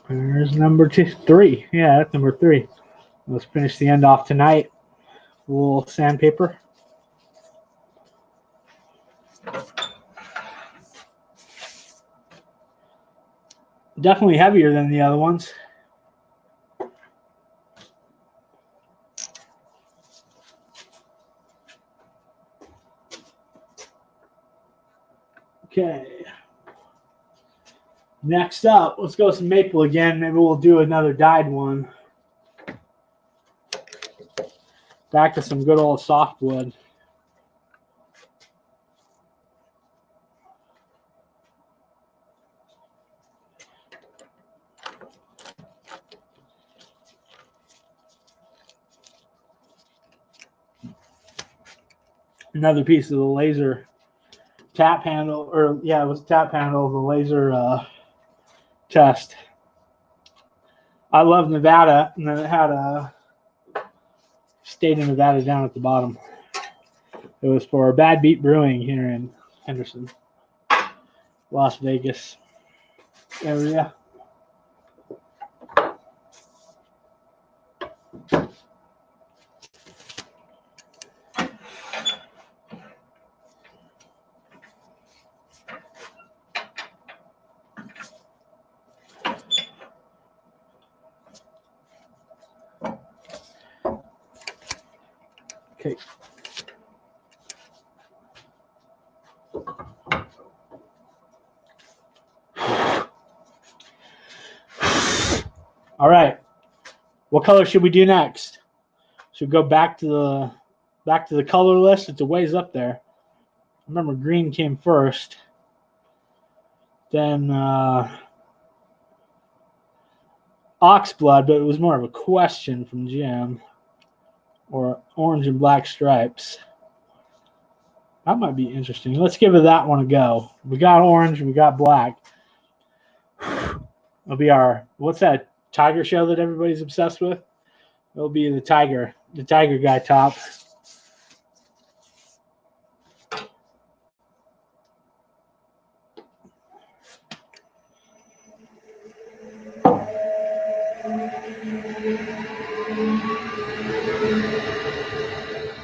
There's number 3. Yeah, that's number 3. Let's finish the end off tonight. A little sandpaper. Definitely heavier than the other ones. Okay. Next up, let's go some maple again. Maybe we'll do another dyed one. Back to some good old softwood. Another piece of the laser tap handle, or yeah, it was a tap handle, the laser test. I love Nevada, and then it had a state of Nevada down at the bottom. It was for Bad Beat Brewing here in Henderson, Las Vegas area. Okay. All right. What color should we do next? Should we go back to the color list? It's a ways up there. Remember, green came first. Then Oxblood, but it was more of a question from Jim. Or orange and black stripes. That might be interesting. Let's give that one a go. We got orange, we got black. It'll be what's that tiger show that everybody's obsessed with? It'll be the tiger guy top.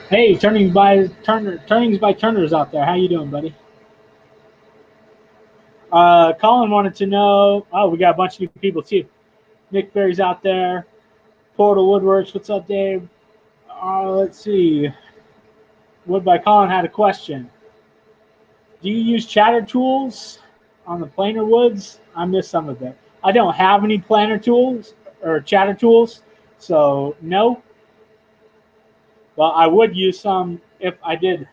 Hey, Turnings by Turner's out there. How you doing, buddy? Colin wanted to know. Oh, we got a bunch of new people too. Nick Berry's out there. Portal Woodworks. What's up, Dave? Let's see. Wood by Colin had a question. Do you use chatter tools on the planer woods? I missed some of it. I don't have any planer tools or chatter tools, so no. Well, I would use some if I did.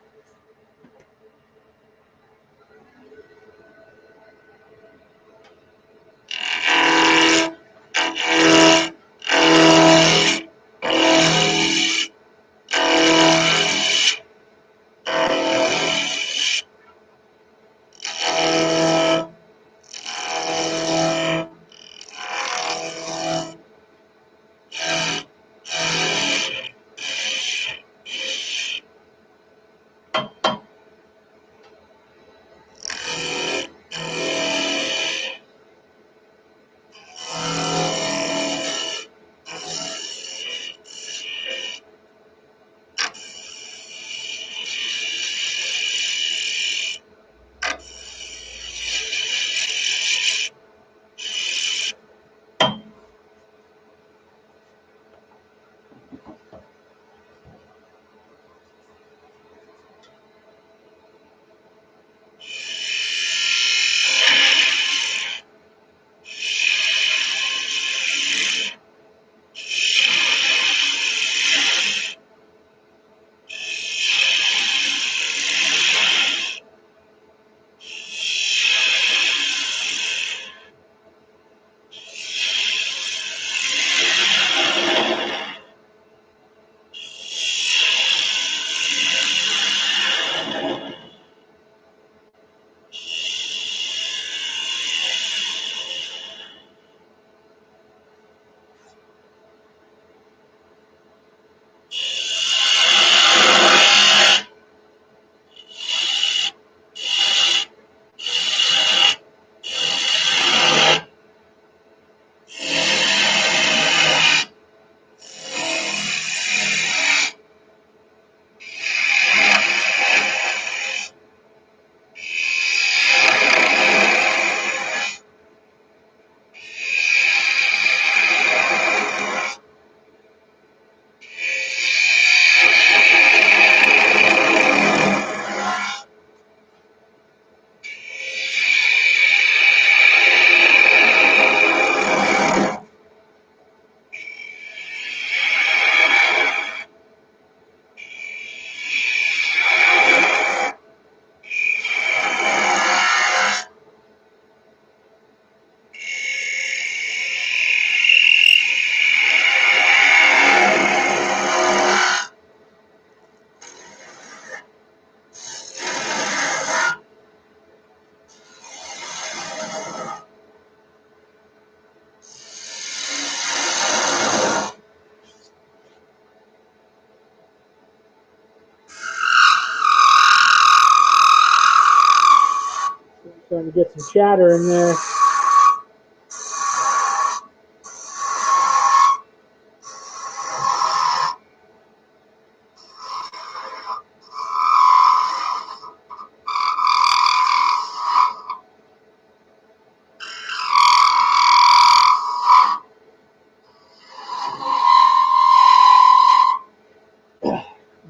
Starting to get some chatter in there.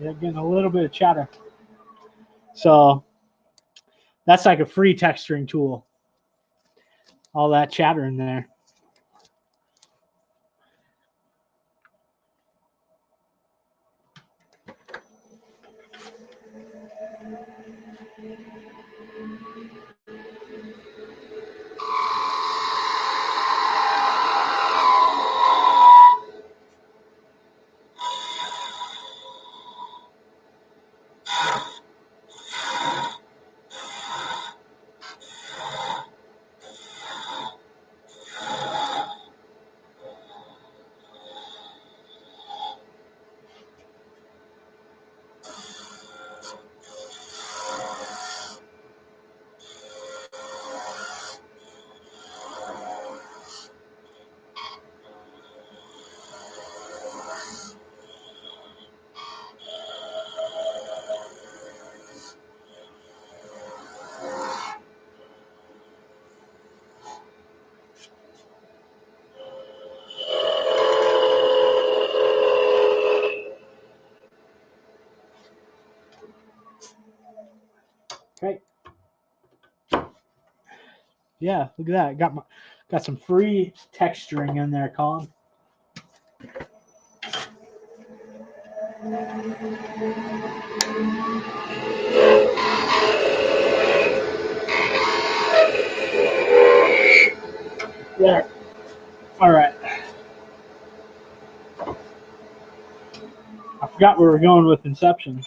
Yeah, getting a little bit of chatter. So that's like a free texturing tool. All that chatter in there. Okay. Yeah, look at that. Got some free texturing in there, Colin. There. All right. I forgot where we were going with Inception.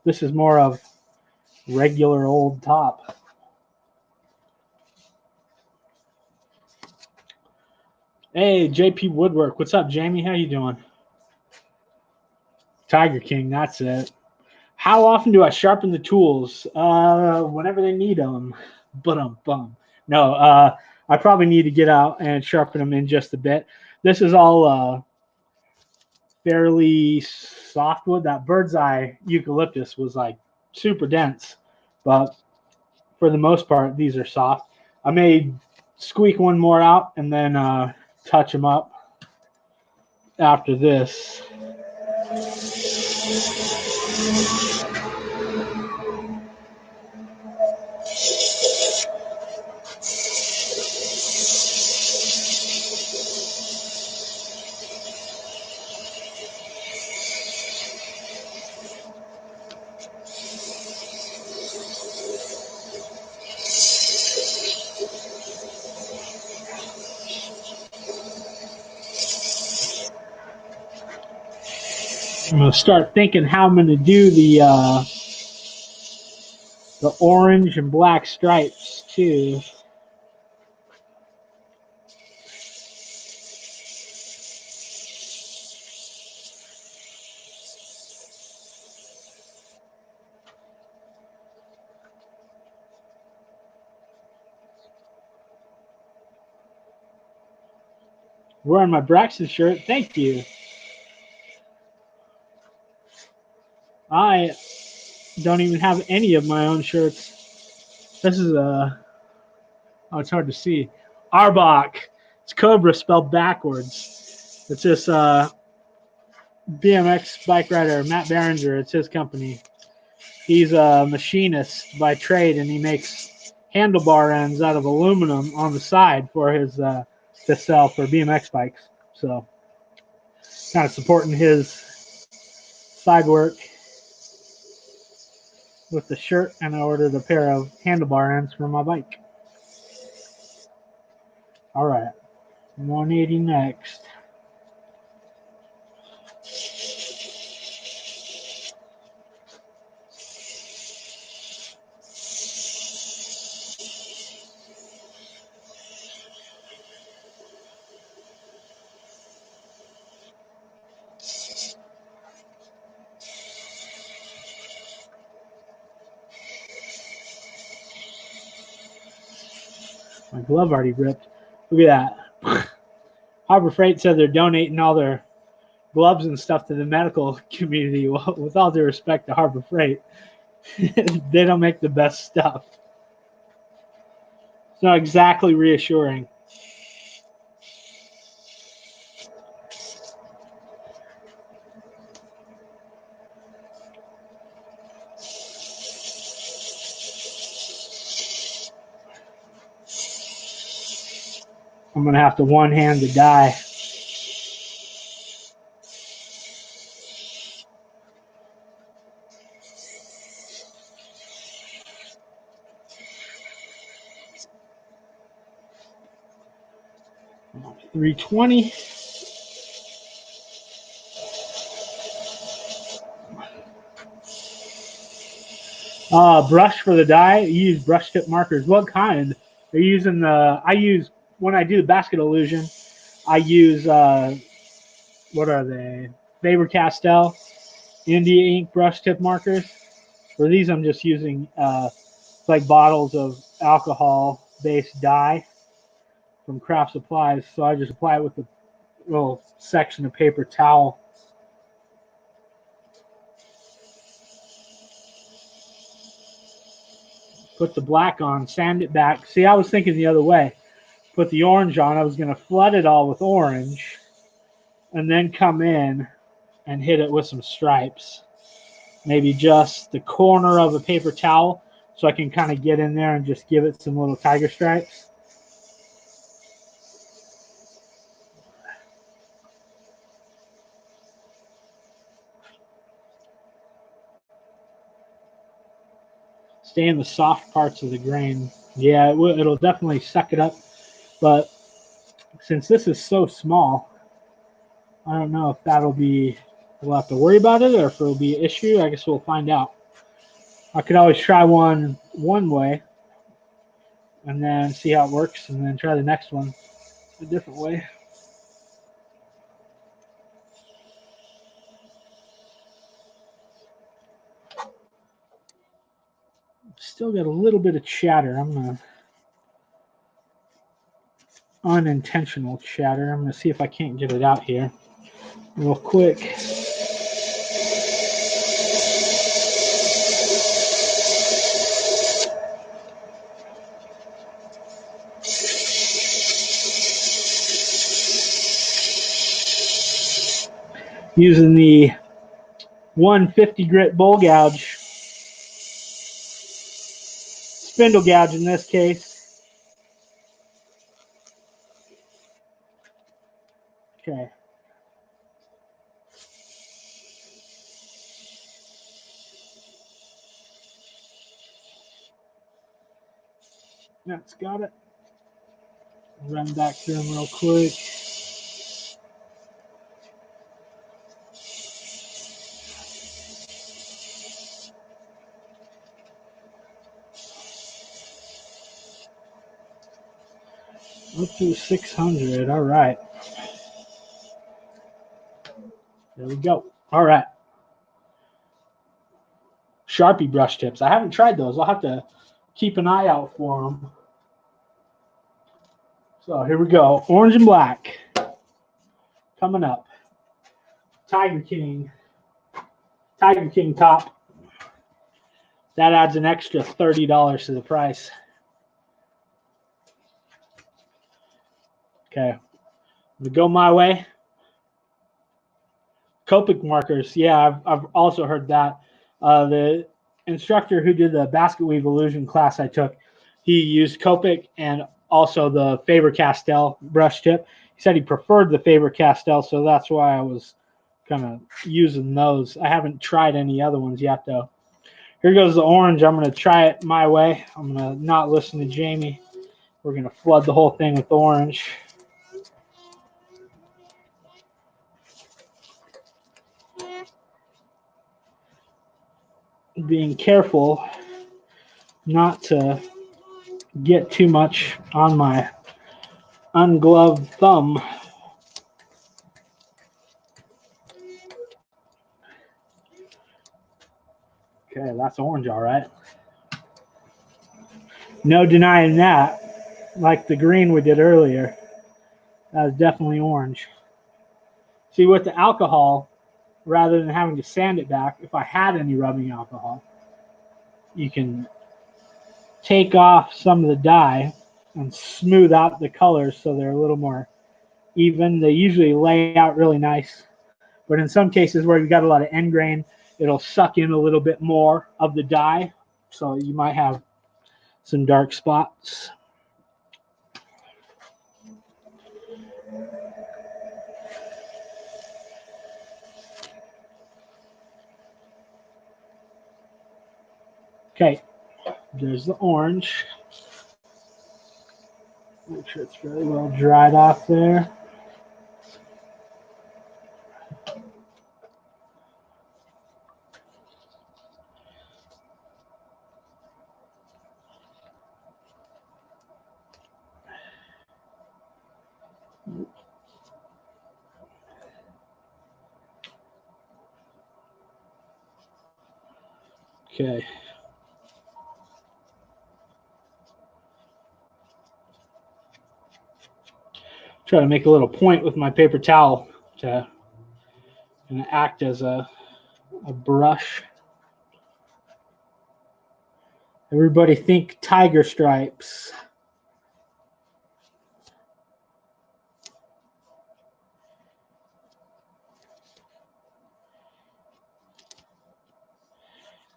This is more of regular old top. Hey, JP Woodwork. What's up, Jamie? How you doing? Tiger King, that's it. How often do I sharpen the tools? Whenever they need them. Bum. No, I probably need to get out and sharpen them in just a bit. This is all fairly softwood. That bird's eye eucalyptus was like super dense, but for the most part, these are soft. I may squeak one more out and then touch them up after this. I'm gonna start thinking how I'm gonna do the orange and black stripes too. Wearing my Braxton shirt. Thank you. I don't even have any of my own shirts. This is oh, it's hard to see. Arbok. It's Cobra spelled backwards. It's this BMX bike rider, Matt Berenger. It's his company. He's a machinist by trade, and he makes handlebar ends out of aluminum on the side for his to sell for BMX bikes. So, kind of supporting his side work with the shirt, and I ordered a pair of handlebar ends for my bike. All right, 180 next. My glove already ripped. Look at that. Harbor Freight said they're donating all their gloves and stuff to the medical community. Well, with all due respect to Harbor Freight, they don't make the best stuff. It's not exactly reassuring. I'm going to have to one-hand the dye. $320. Brush for the dye. You use brush tip markers. What kind? They're using when I do the basket illusion, I use, what are they? Faber-Castell India ink brush tip markers. For these, I'm just using like bottles of alcohol-based dye from Craft Supplies. So I just apply it with a little section of paper towel. Put the black on, sand it back. See, I was thinking the other way. Put the orange on. I was going to flood it all with orange and then come in and hit it with some stripes. Maybe just the corner of a paper towel so I can kind of get in there and just give it some little tiger stripes. Stay in the soft parts of the grain. Yeah, it'll definitely suck it up. But since this is so small, I don't know if we'll have to worry about it or if it'll be an issue. I guess we'll find out. I could always try one way and then see how it works and then try the next one a different way. Still got a little bit of chatter. Unintentional chatter. I'm going to see if I can't get it out here real quick. Using the 150 grit bowl gouge, spindle gouge in this case. Okay. That's got it. Run back through them real quick. Up to 600. All right. There we go. All right. Sharpie brush tips. I haven't tried those. I'll have to keep an eye out for them. So here we go. Orange and black. Coming up. Tiger King top. That adds an extra $30 to the price. Okay. I'm going to go my way. Copic markers. Yeah, I've also heard that. The instructor who did the basket weave illusion class I took, he used Copic and also the Faber-Castell brush tip. He said he preferred the Faber-Castell, so that's why I was kind of using those. I haven't tried any other ones yet, though. Here goes the orange. I'm going to try it my way. I'm going to not listen to Jamie. We're going to flood the whole thing with orange. Being careful not to get too much on my ungloved thumb. Okay, that's orange, all right. No denying that. like the green we did earlier. That was definitely orange. See, with the alcohol, rather than having to sand it back, if I had any rubbing alcohol, you can take off some of the dye and smooth out the colors so they're a little more even. They usually lay out really nice. But in some cases where you've got a lot of end grain, it'll suck in a little bit more of the dye. So you might have some dark spots. Okay, there's the orange. Make sure it's really well dried off there. Okay. Try to make a little point with my paper towel to act as a brush. Everybody think tiger stripes.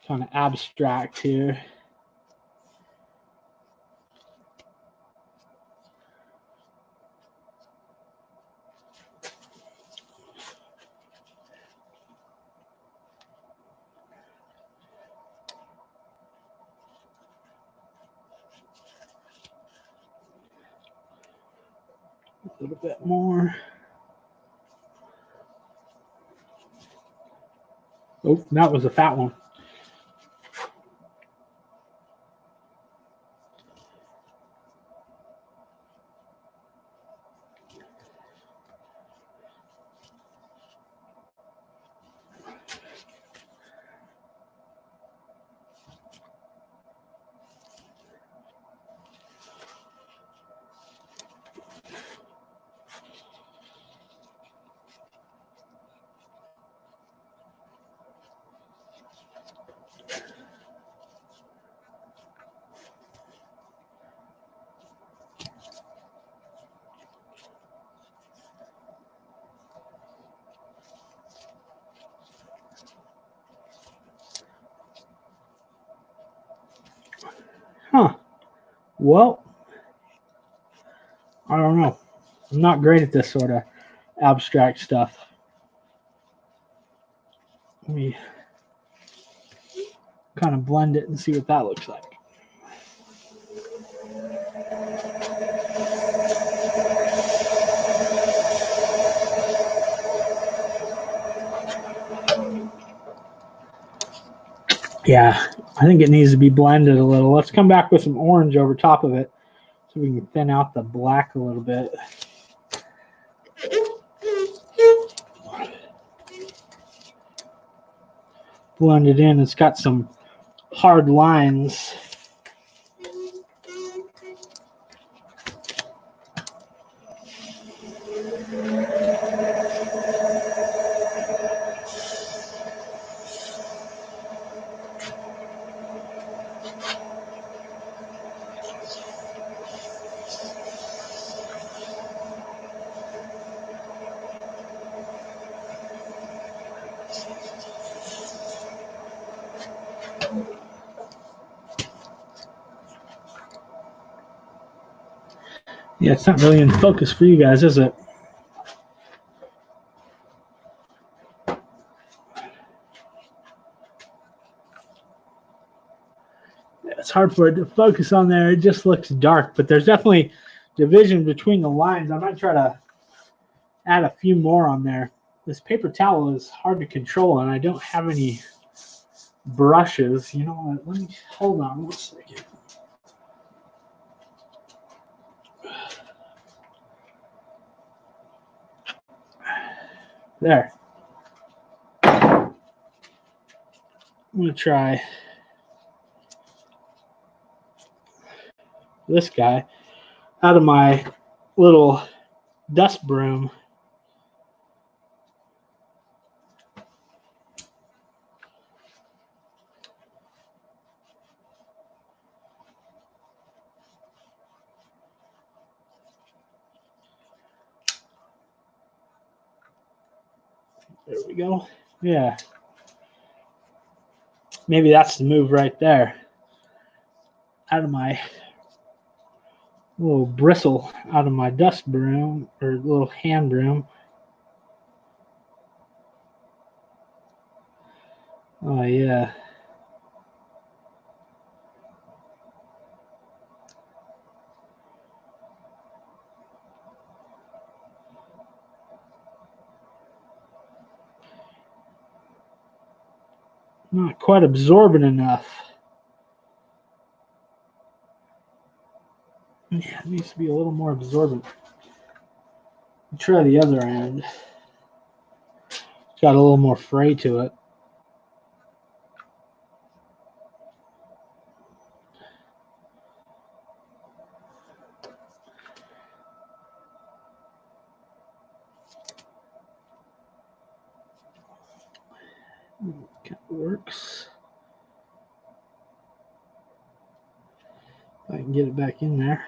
Kind of abstract here. A little bit more. Oh, that was a fat one. Huh. Well, I don't know. I'm not great at this sort of abstract stuff. Let me kind of blend it and see what that looks like. Yeah, I think it needs to be blended a little. Let's come back with some orange over top of it so we can thin out the black a little bit. Blend it in. It's got some hard lines. Yeah, it's not really in focus for you guys, is it? It's hard for it to focus on there. It just looks dark, but there's definitely division between the lines. I might try to add a few more on there. This paper towel is hard to control, and I don't have any brushes. You know what? Let me hold on one second. There. I'm going to try this guy. out of my little dust broom. There we go. Yeah. Maybe that's the move right there. Out of my little bristle, out of my dust broom or little hand broom. Oh, yeah. Not quite absorbent enough. Yeah, it needs to be a little more absorbent. Try the other end. It's got a little more fray to it. Kind of works. If I can get it back in there.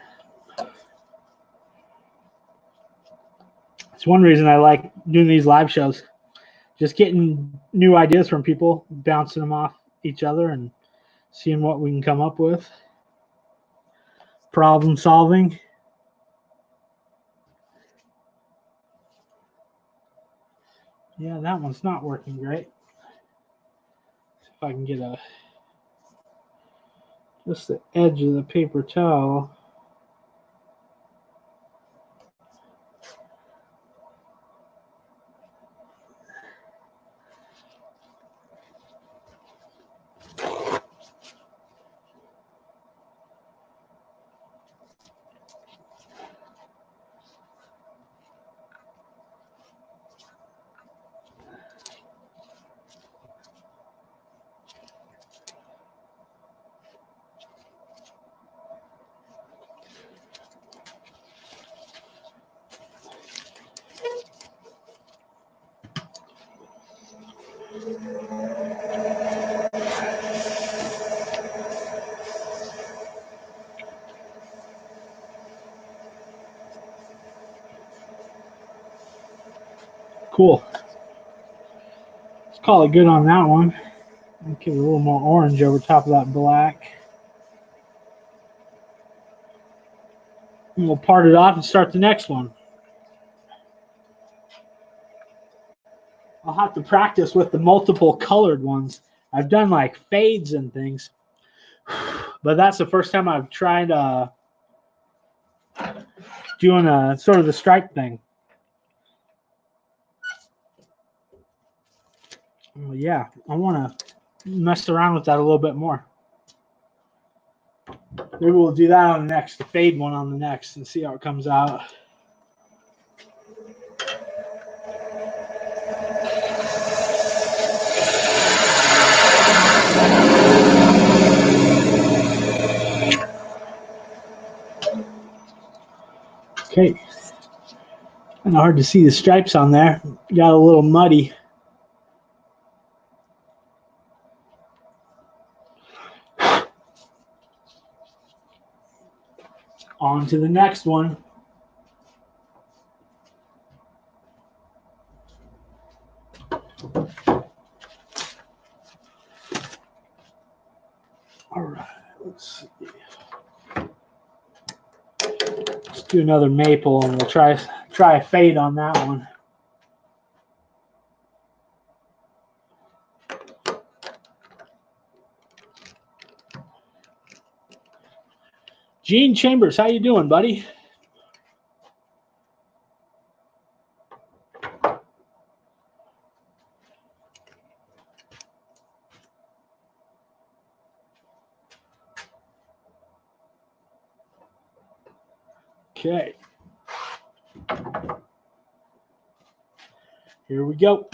It's one reason I like doing these live shows. Just getting new ideas from people, bouncing them off each other and seeing what we can come up with. Problem solving. Yeah, that one's not working great. See if I can get just the edge of the paper towel. Cool. Let's call it good on that one. Give it a little more orange over top of that black. And we'll part it off and start the next one. I'll have to practice with the multiple colored ones. I've done like fades and things, but that's the first time I've tried doing a sort of the stripe thing. Well, yeah, I want to mess around with that a little bit more. Maybe we'll do that on the next, the fade one on the next, and see how it comes out. Okay. Kind of hard to see the stripes on there. Got a little muddy. On to the next one. All right, let's see. Let's do another maple, and we'll try a fade on that one. Gene Chambers, how you doing, buddy? Okay. Here we go.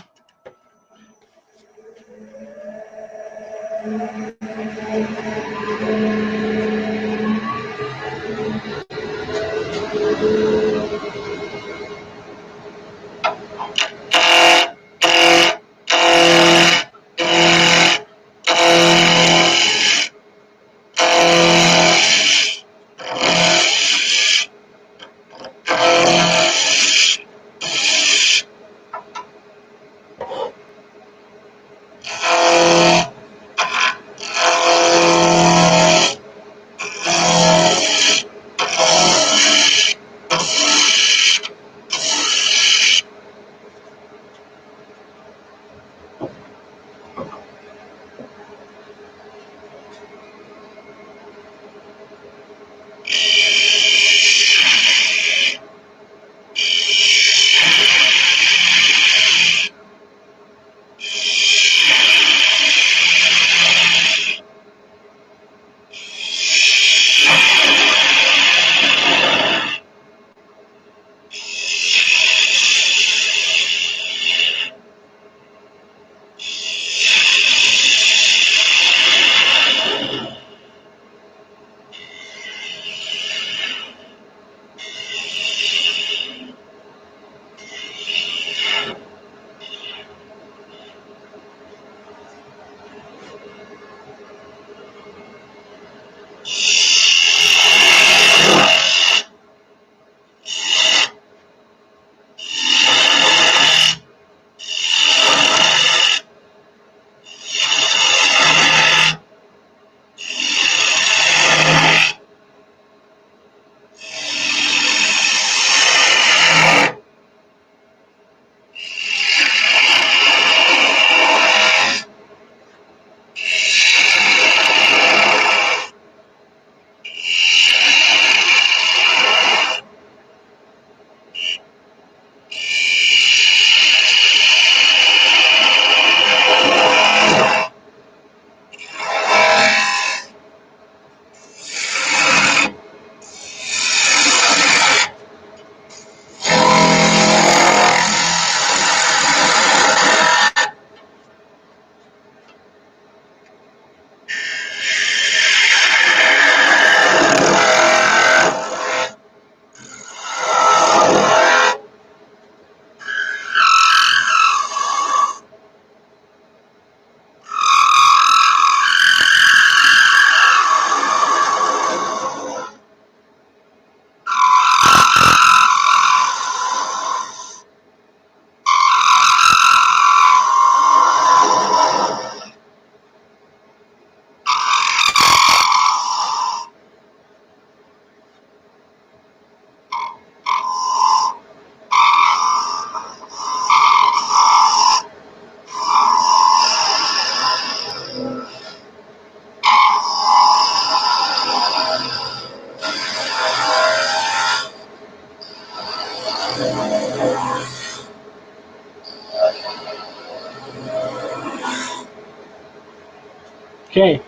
Okay.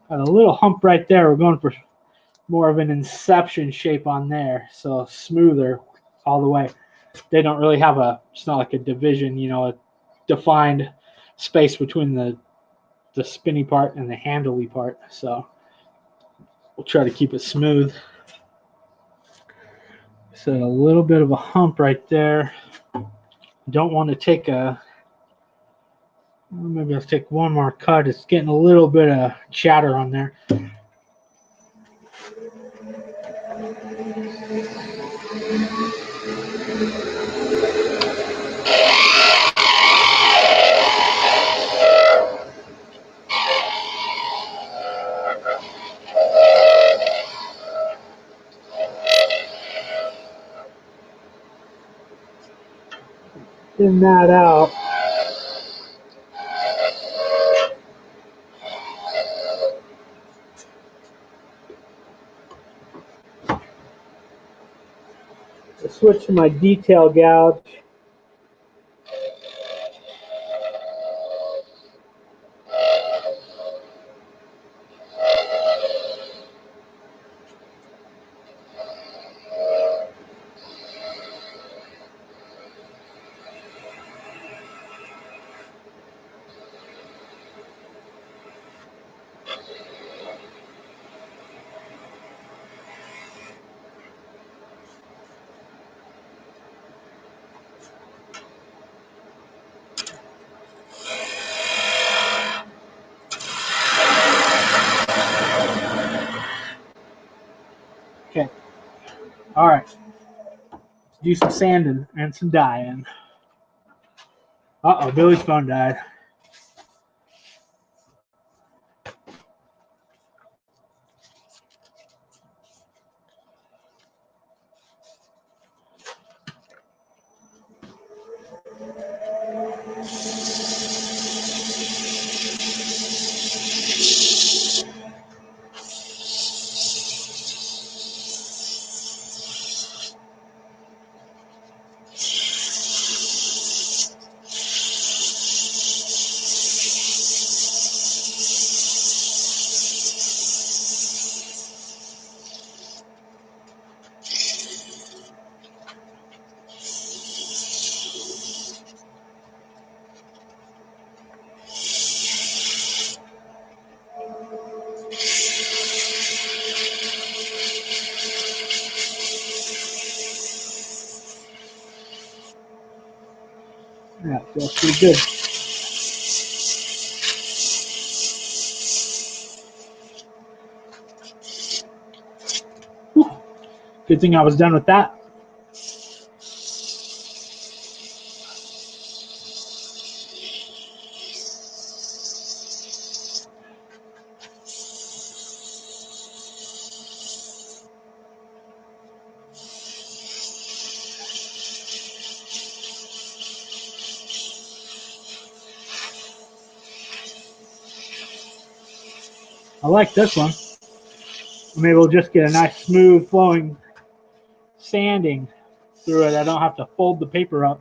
Got a little hump right there. We're going for more of an inception shape on there, so smoother all the way. They don't really have it's not like a division, a defined space between the spinny part and the handly part. So we'll try to keep it smooth. So a little bit of a hump right there. Don't want to take maybe I'll take one more cut. It's getting a little bit of chatter on there. Thin that out. I'll switch to my detail gouge. Okay. All right. Let's do some sanding and some dyeing. Uh-oh, Billy's phone died. Yeah, feels pretty good. Whew. Good thing I was done with that. I like this one. Maybe we'll just get a nice smooth flowing sanding through it. I don't have to fold the paper up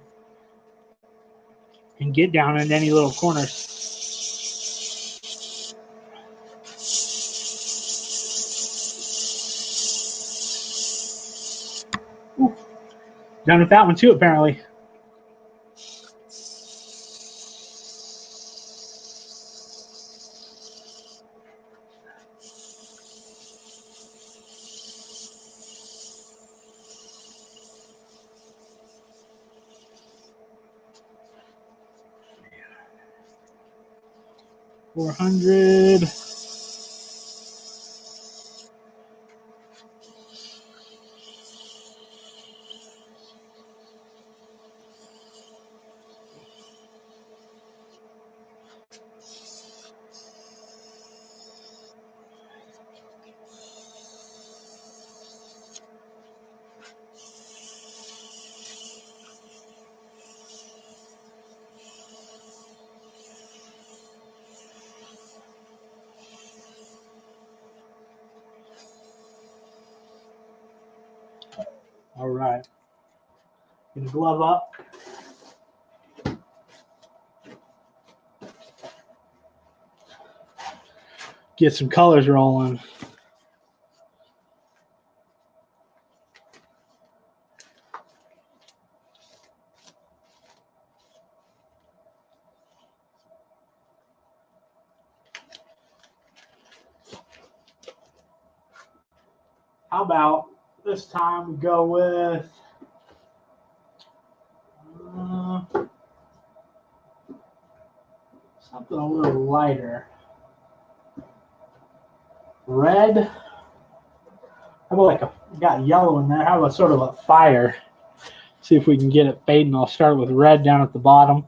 and get down in any little corners. Ooh. Done with that one too, apparently. $400. All right. Gonna glove up. get some colors rolling. How about this time we go with something a little lighter. Red. How about got yellow in there? How about sort of a fire? See if we can get it fading. I'll start with red down at the bottom.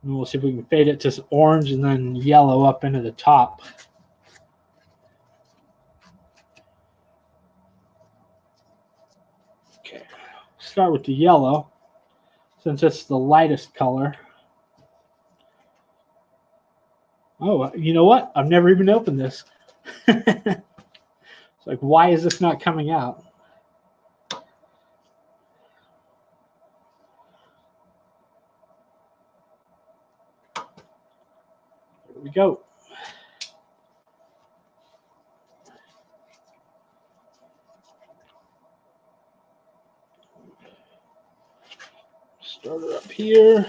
And we'll see if we can fade it to orange and then yellow up into the top. Okay, start with the yellow since it's the lightest color. Oh, you know what? I've never even opened this. It's like, why is this not coming out? Here we go. Start it up here.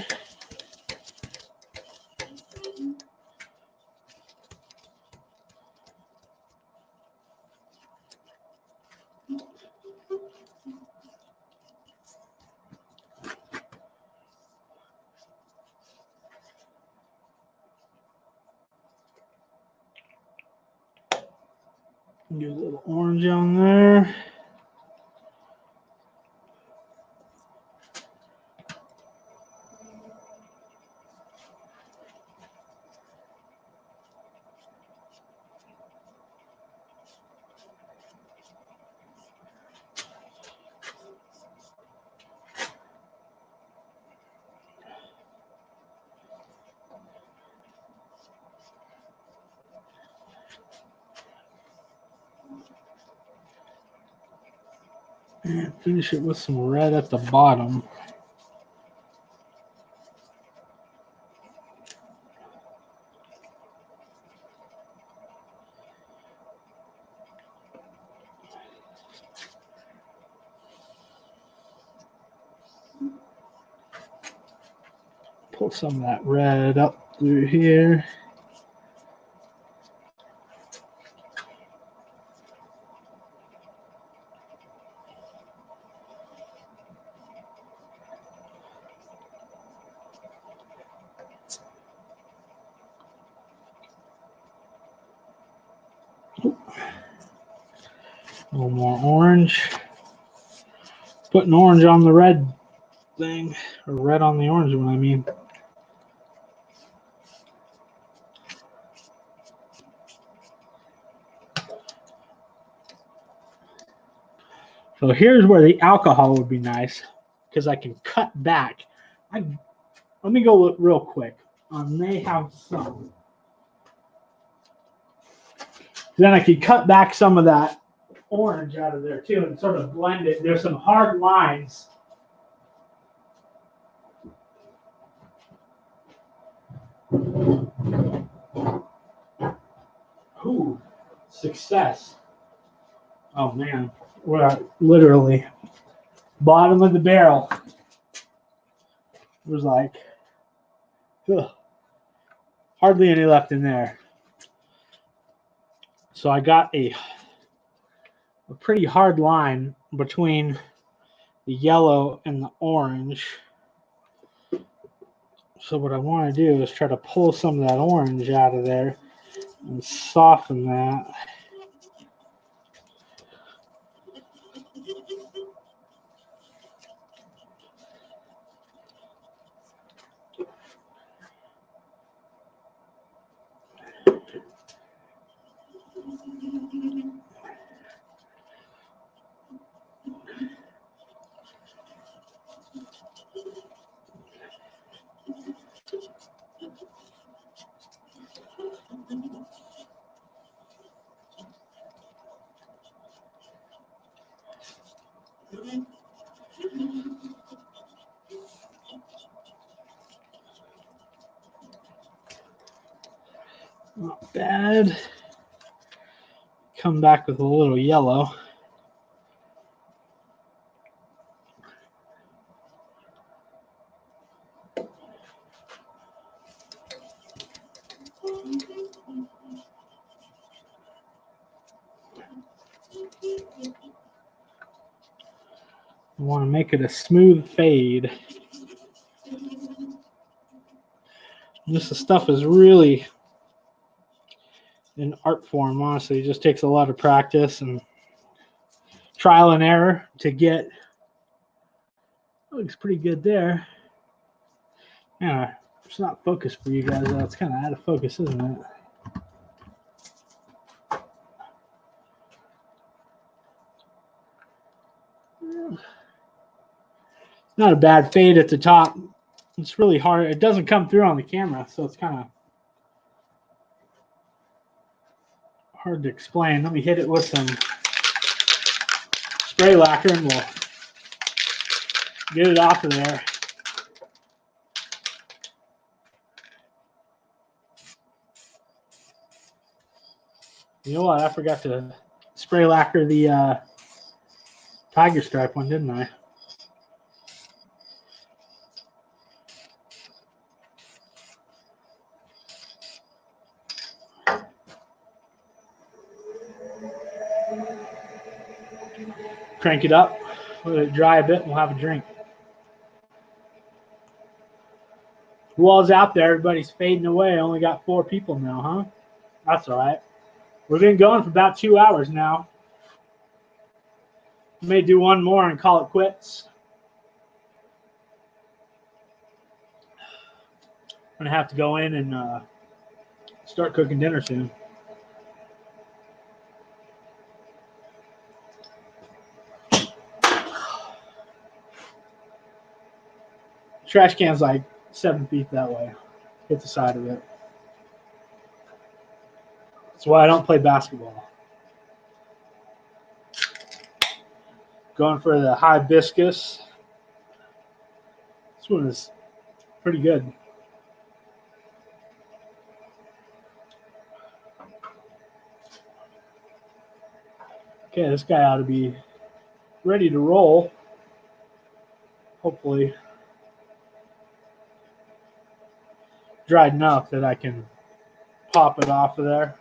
Get a little orange on there. And finish it with some red at the bottom. Pull some of that red up through here. A little more orange. Putting orange on the red thing, or red on the orange one, I mean. So here's where the alcohol would be nice, because I can cut back. Let me go look real quick. I may have some. Then I could cut back some of that orange out of there too and sort of blend it. There's some hard lines. Ooh, success. Oh man, we're at literally bottom of the barrel. It was like, ugh, hardly any left in there. So I got a pretty hard line between the yellow and the orange. So what I want to do is try to pull some of that orange out of there and soften that. Not bad. come back with a little yellow. I want to make it a smooth fade. This stuff is really an art form, honestly. It just takes a lot of practice and trial and error to get. Looks pretty good there. Yeah, it's not focused for you guys, though. It's kind of out of focus, isn't it? Not a bad fade at the top. It's really hard. It doesn't come through on the camera, so it's kind of hard to explain. Let me hit it with some spray lacquer and we'll get it off of there. You know what? I forgot to spray lacquer the tiger stripe one, didn't I? Crank it up, let it dry a bit, and we'll have a drink. Who all's out there? Everybody's fading away. I only got 4 people now, huh? That's all right. We've been going for about 2 hours now. May do one more and call it quits. I'm going to have to go in and start cooking dinner soon. Trash can's like 7 feet that way. Hit the side of it. That's why I don't play basketball. Going for the hibiscus. This one is pretty good. Okay, this guy ought to be ready to roll. Hopefully dried enough that I can pop it off of there.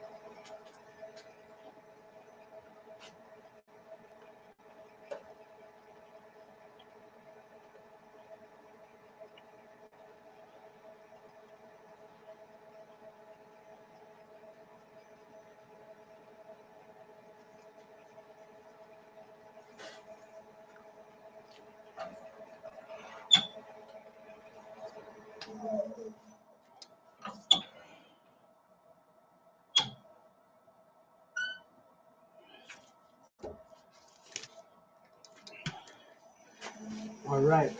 All right.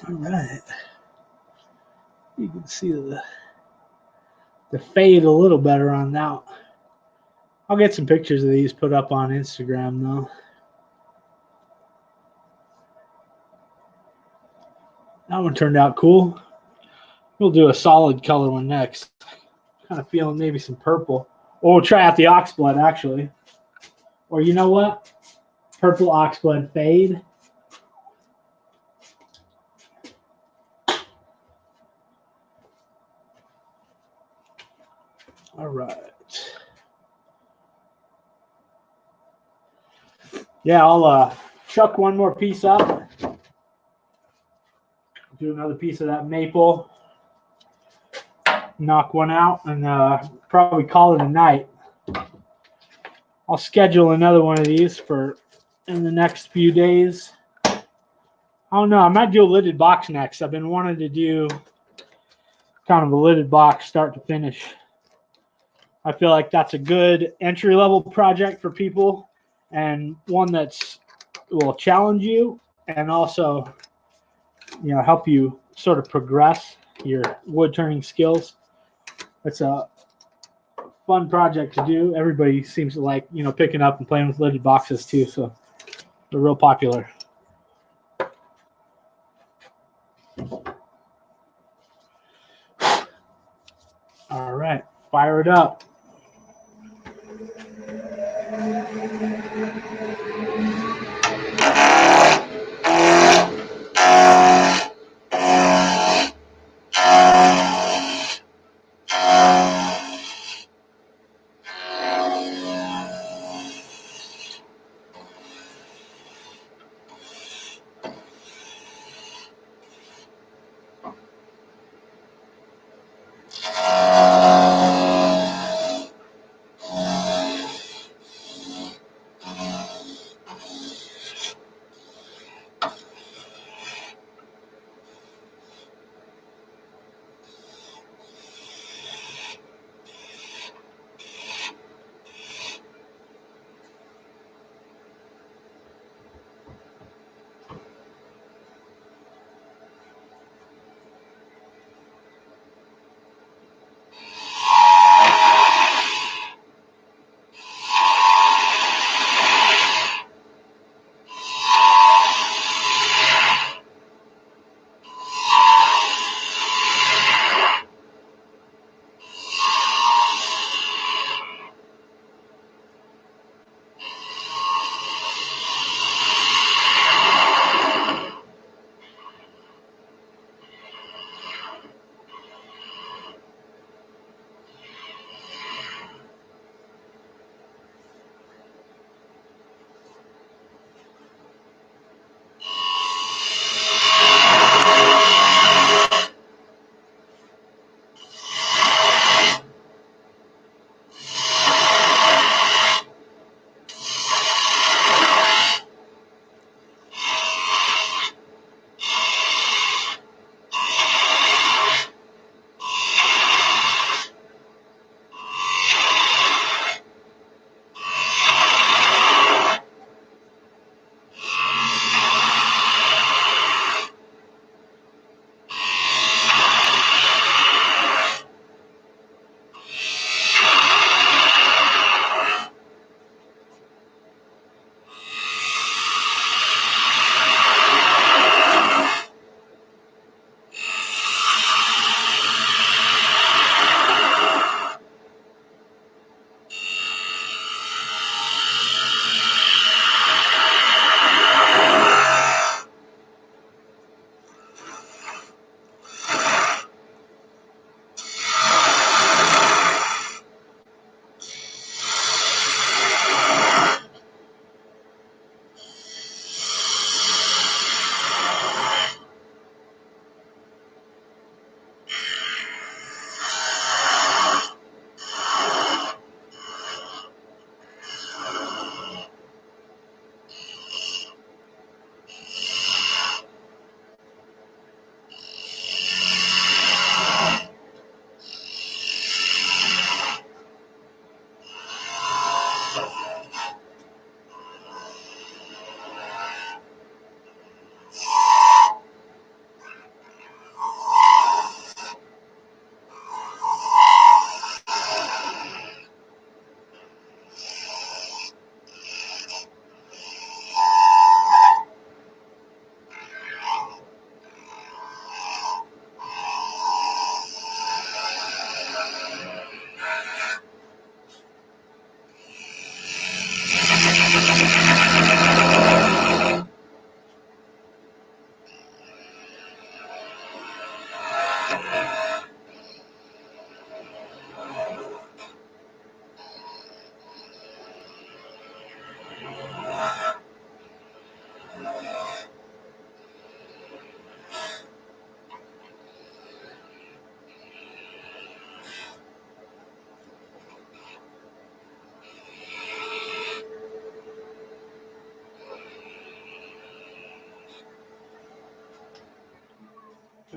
All right. You can see the fade a little better on that. I'll get some pictures of these put up on Instagram though. That one turned out cool. We'll do a solid color one next. Kind of feeling maybe some purple. Or we'll try out the oxblood actually. Or you know what? Purple oxblood fade. All right. Yeah, I'll chuck one more piece up. Do another piece of that maple. Knock one out and probably call it a night. I'll schedule another one of these for in the next few days. I don't know. I might do a lidded box next. I've been wanting to do kind of a lidded box start to finish. I feel like that's a good entry-level project for people and one that's will challenge you and also, you know, help you sort of progress. your wood turning skills. It's a fun project to do. Everybody seems to like, picking up and playing with lidded boxes too. So they're real popular. All right, fire it up.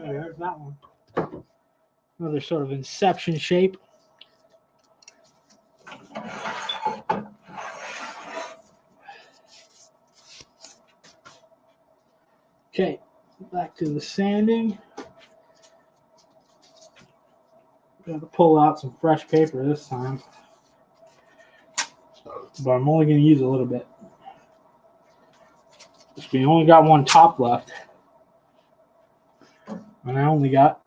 Okay, there's that one. Another sort of inception shape. Okay, back to the sanding. Got to pull out some fresh paper this time. But I'm only going to use a little bit. We only got one top left. And I only got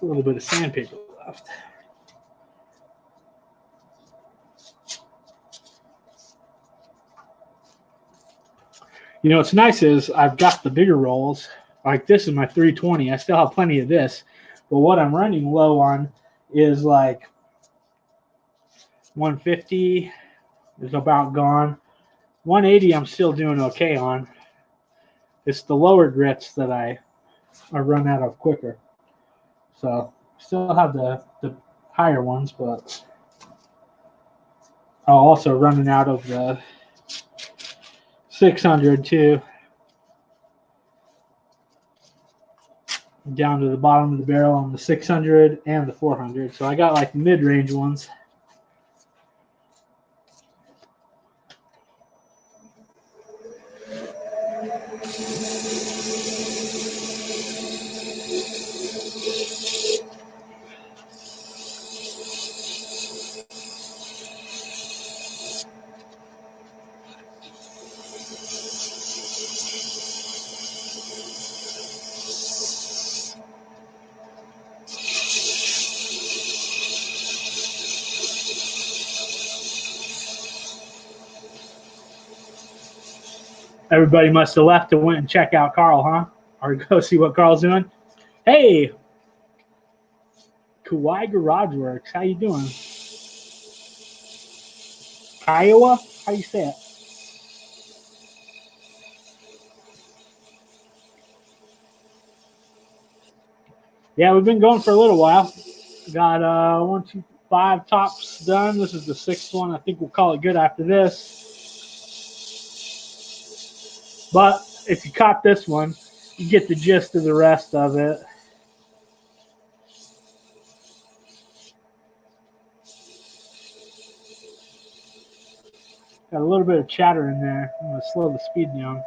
a little bit of sandpaper left. You know, what's nice is I've got the bigger rolls. Like this is my 320. I still have plenty of this. But what I'm running low on is like 150 is about gone. 180 I'm still doing okay on. It's the lower grits that I run out of quicker. So still have the higher ones, but I'm also running out of the 600 too. Down to the bottom of the barrel on the 600 and the 400. So I got like mid-range ones. Everybody must have left and went and check out Carl, huh? Or go see what Carl's doing. Hey, Kauai Garage Works. How you doing? Iowa? How you say it? Yeah, we've been going for a little while. Got 1, 2, 5 tops done. This is the 6th one. I think we'll call it good after this. But if you caught this one, you get the gist of the rest of it. Got a little bit of chatter in there. I'm going to slow the speed down.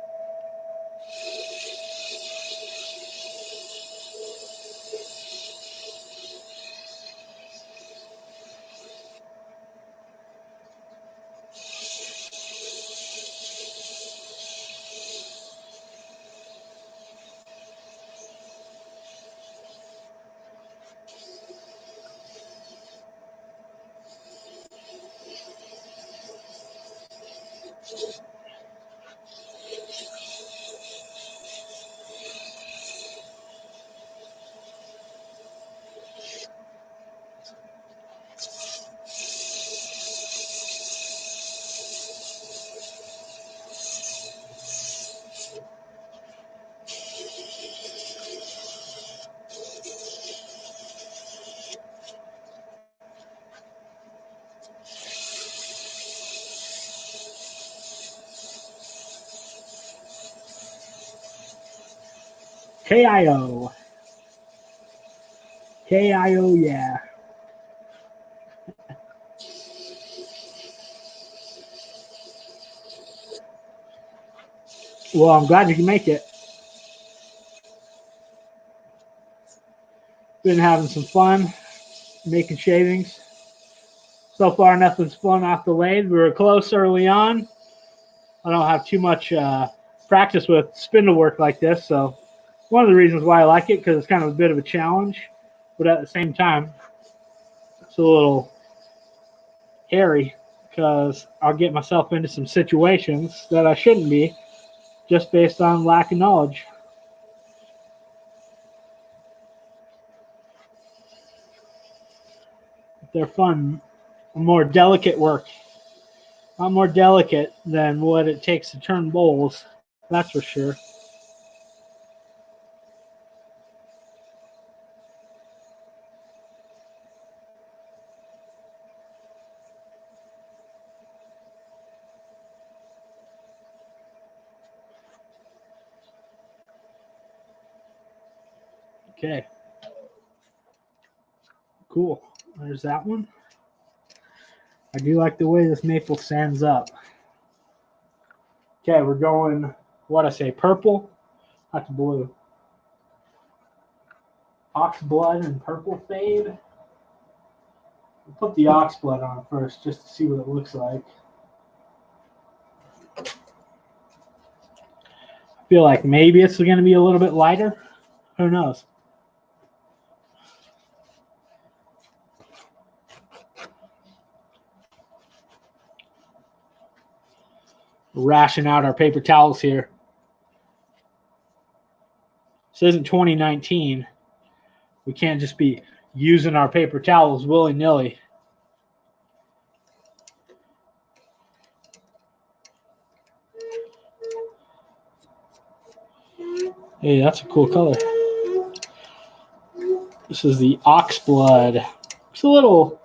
KIO. KIO, yeah. Well, I'm glad you can make it. Been having some fun making shavings. So far, nothing's flown off the lathe. We were close early on. I don't have too much practice with spindle work like this, so one of the reasons why I like it, because it's kind of a bit of a challenge, but at the same time, it's a little hairy because I'll get myself into some situations that I shouldn't be just based on lack of knowledge. They're fun, more delicate work. A lot more delicate than what it takes to turn bowls, that's for sure. Okay. Cool. There's that one. I do like the way this maple stands up. Okay, we're going, what I say, purple? That's blue. Ox blood and purple fade. I'll put the ox blood on first just to see what it looks like. I feel like maybe it's going to be a little bit lighter. Who knows? Ration out our paper towels here. This isn't 2019. We can't just be using our paper towels willy-nilly. Hey, that's a cool color. This is the ox blood. It's a little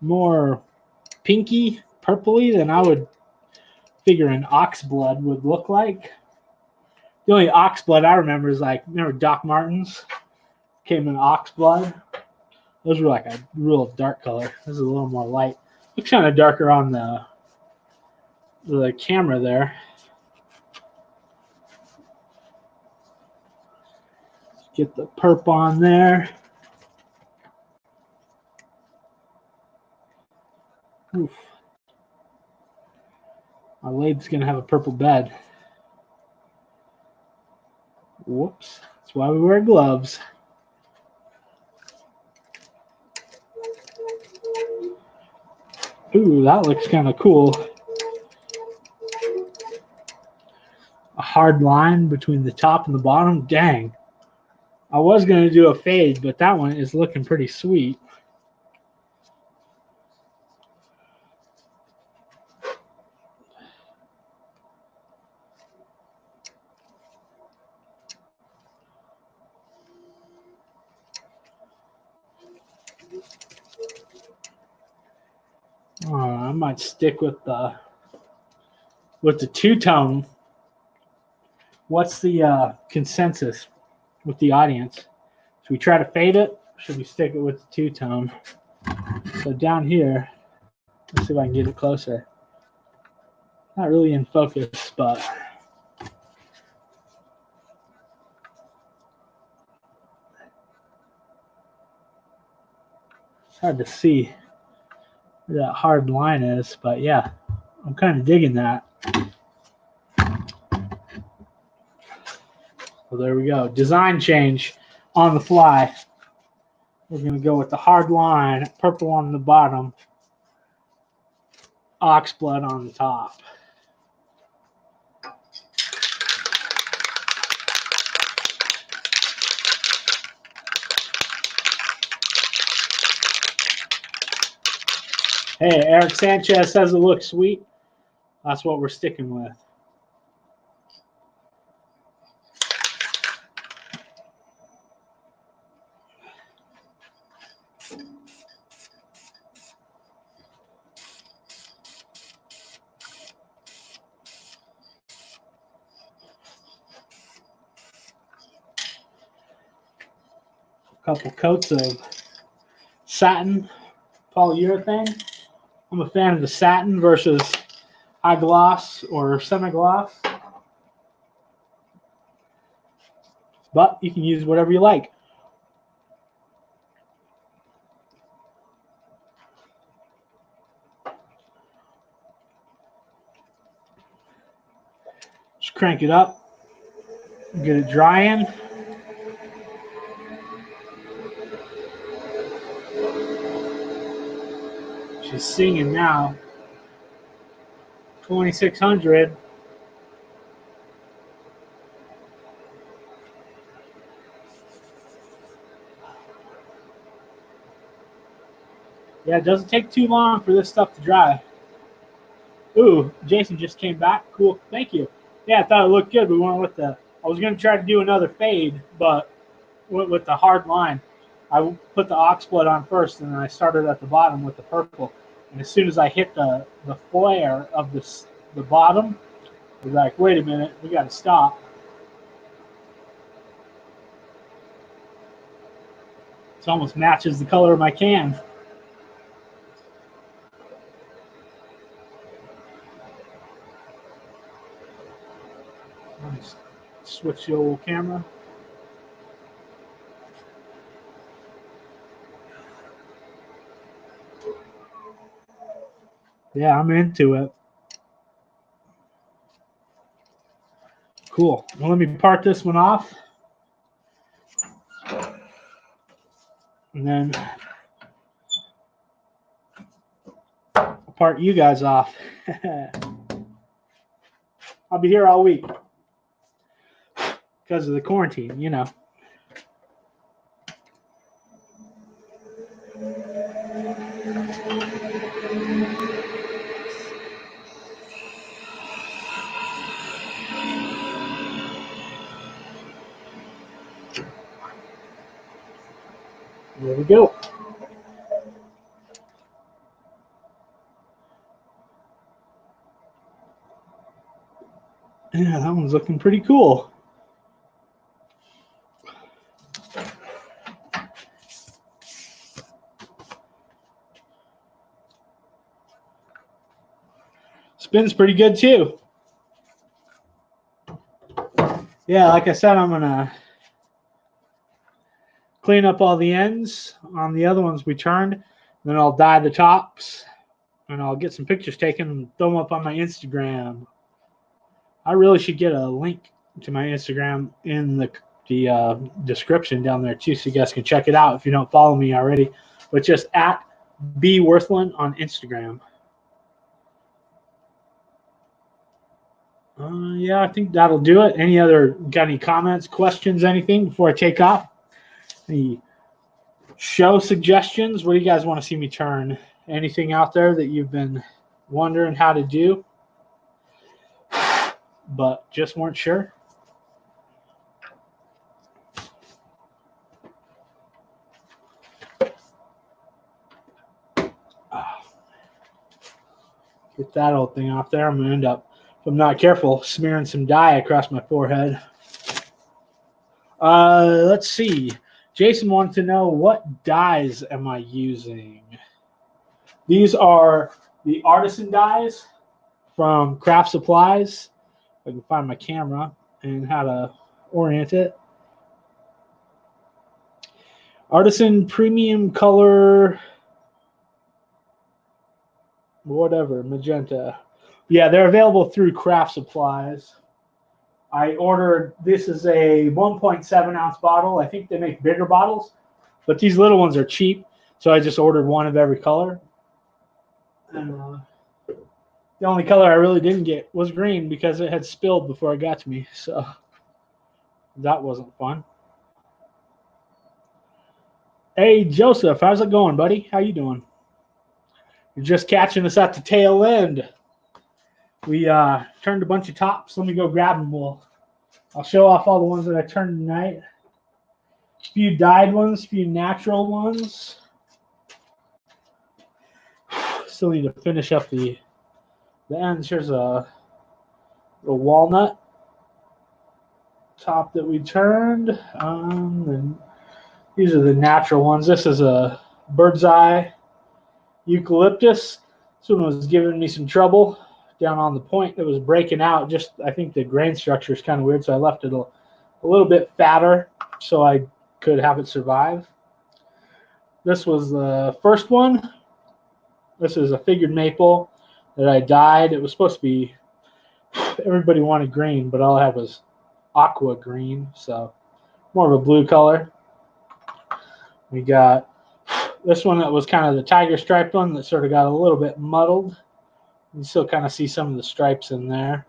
more pinky, purpley than I would figure an ox blood would look like. The only ox blood I remember is like, remember Doc Martens? Came in ox blood. Those were like a real dark color. This is a little more light. Looks kind of darker on the camera there. Get the perp on there. Oof. My lathe's going to have a purple bed. Whoops. That's why we wear gloves. Ooh, that looks kind of cool. A hard line between the top and the bottom. Dang. I was going to do a fade, but that one is looking pretty sweet. I might stick with the two-tone. What's the consensus with the audience? Should we try to fade it? Or should we stick it with the two-tone? So down here, let's see if I can get it closer. Not really in focus, but it's hard to see where that hard line is. But yeah, I'm kind of digging that. Well, there we go. Design change on the fly. We're going to go with the hard line, purple on the bottom, ox blood on the top. Hey, Eric Sanchez says it looks sweet. That's what we're sticking with. Couple coats of satin polyurethane. I'm a fan of the satin versus high gloss or semi-gloss, but you can use whatever you like. Just crank it up, get it drying. She's singing now. 2600. Yeah, it doesn't take too long for this stuff to dry. Ooh, Jason just came back. Cool. Thank you. Yeah, I thought it looked good. We went with I was going to try to do another fade, but went with the hard line. I put the ox blood on first, and then I started at the bottom with the purple. And as soon as I hit the flare of the bottom, I was like, wait a minute, we got to stop. It almost matches the color of my can. Let's switch the old camera. Yeah, I'm into it. Cool. Well, let me part this one off. And then I'll part you guys off. I'll be here all week because of the quarantine, you know. There we go. Yeah, that one's looking pretty cool. Spins pretty good too. Yeah, like I said, I'm going to clean up all the ends on the other ones we turned. Then I'll dye the tops, and I'll get some pictures taken and throw them up on my Instagram. I really should get a link to my Instagram in the description down there too, so you guys can check it out if you don't follow me already. But just at bworthland on Instagram. Yeah, I think that'll do it. Got any comments, questions, anything before I take off? Any show suggestions? What do you guys want to see me turn? Anything out there that you've been wondering how to do, but just weren't sure? Get that old thing off there. I'm going to end up, if I'm not careful, smearing some dye across my forehead. Let's see. Jason wanted to know, what dyes am I using? These are the Artisan dyes from Craft Supplies. If I can find my camera and how to orient it. Artisan Premium Color, whatever, magenta. Yeah, they're available through Craft Supplies. I ordered, this is a 1.7 ounce bottle. I think they make bigger bottles, but these little ones are cheap. So I just ordered one of every color. And the only color I really didn't get was green because it had spilled before it got to me. So that wasn't fun. Hey, Joseph, how's it going, buddy? How you doing? You're just catching us at the tail end. We turned a bunch of tops. Let me go grab them. I'll show off all the ones that I turned tonight. A few dyed ones, a few natural ones. Still need to finish up the ends. Here's a walnut top that we turned. And these are the natural ones. This is a bird's eye eucalyptus. This one was giving me some trouble down on the point. It was breaking out. Just, I think the grain structure is kind of weird, so I left it a little bit fatter so I could have it survive. This was the first one. This is a figured maple that I dyed. It was supposed to be, everybody wanted green, but all I had was aqua green, so more of a blue color. We got this one that was kind of the tiger striped one that sort of got a little bit muddled. You still kind of see some of the stripes in there.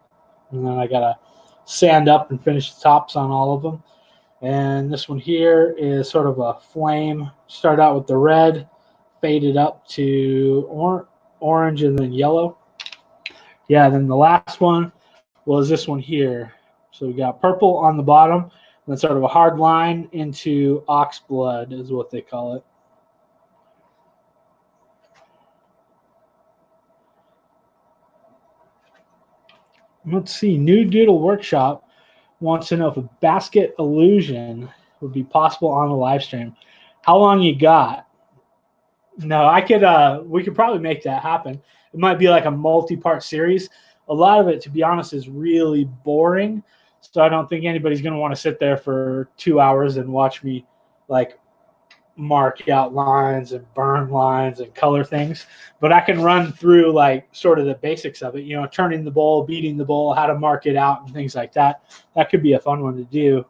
And then I got to sand up and finish the tops on all of them. And this one here is sort of a flame. Start out with the red, faded up to orange and then yellow. Yeah, then the last one was this one here. So we got purple on the bottom, and then sort of a hard line into ox blood is what they call it. Let's see. New Doodle Workshop wants to know if a basket illusion would be possible on the live stream. How long you got? No, I could. We could probably make that happen. It might be like a multi-part series. A lot of it, to be honest, is really boring. So I don't think anybody's going to want to sit there for 2 hours and watch me like mark out lines and burn lines and color things, but I can run through like sort of the basics of it, turning the bowl, beating the bowl, how to mark it out and things like that. That could be a fun one to do.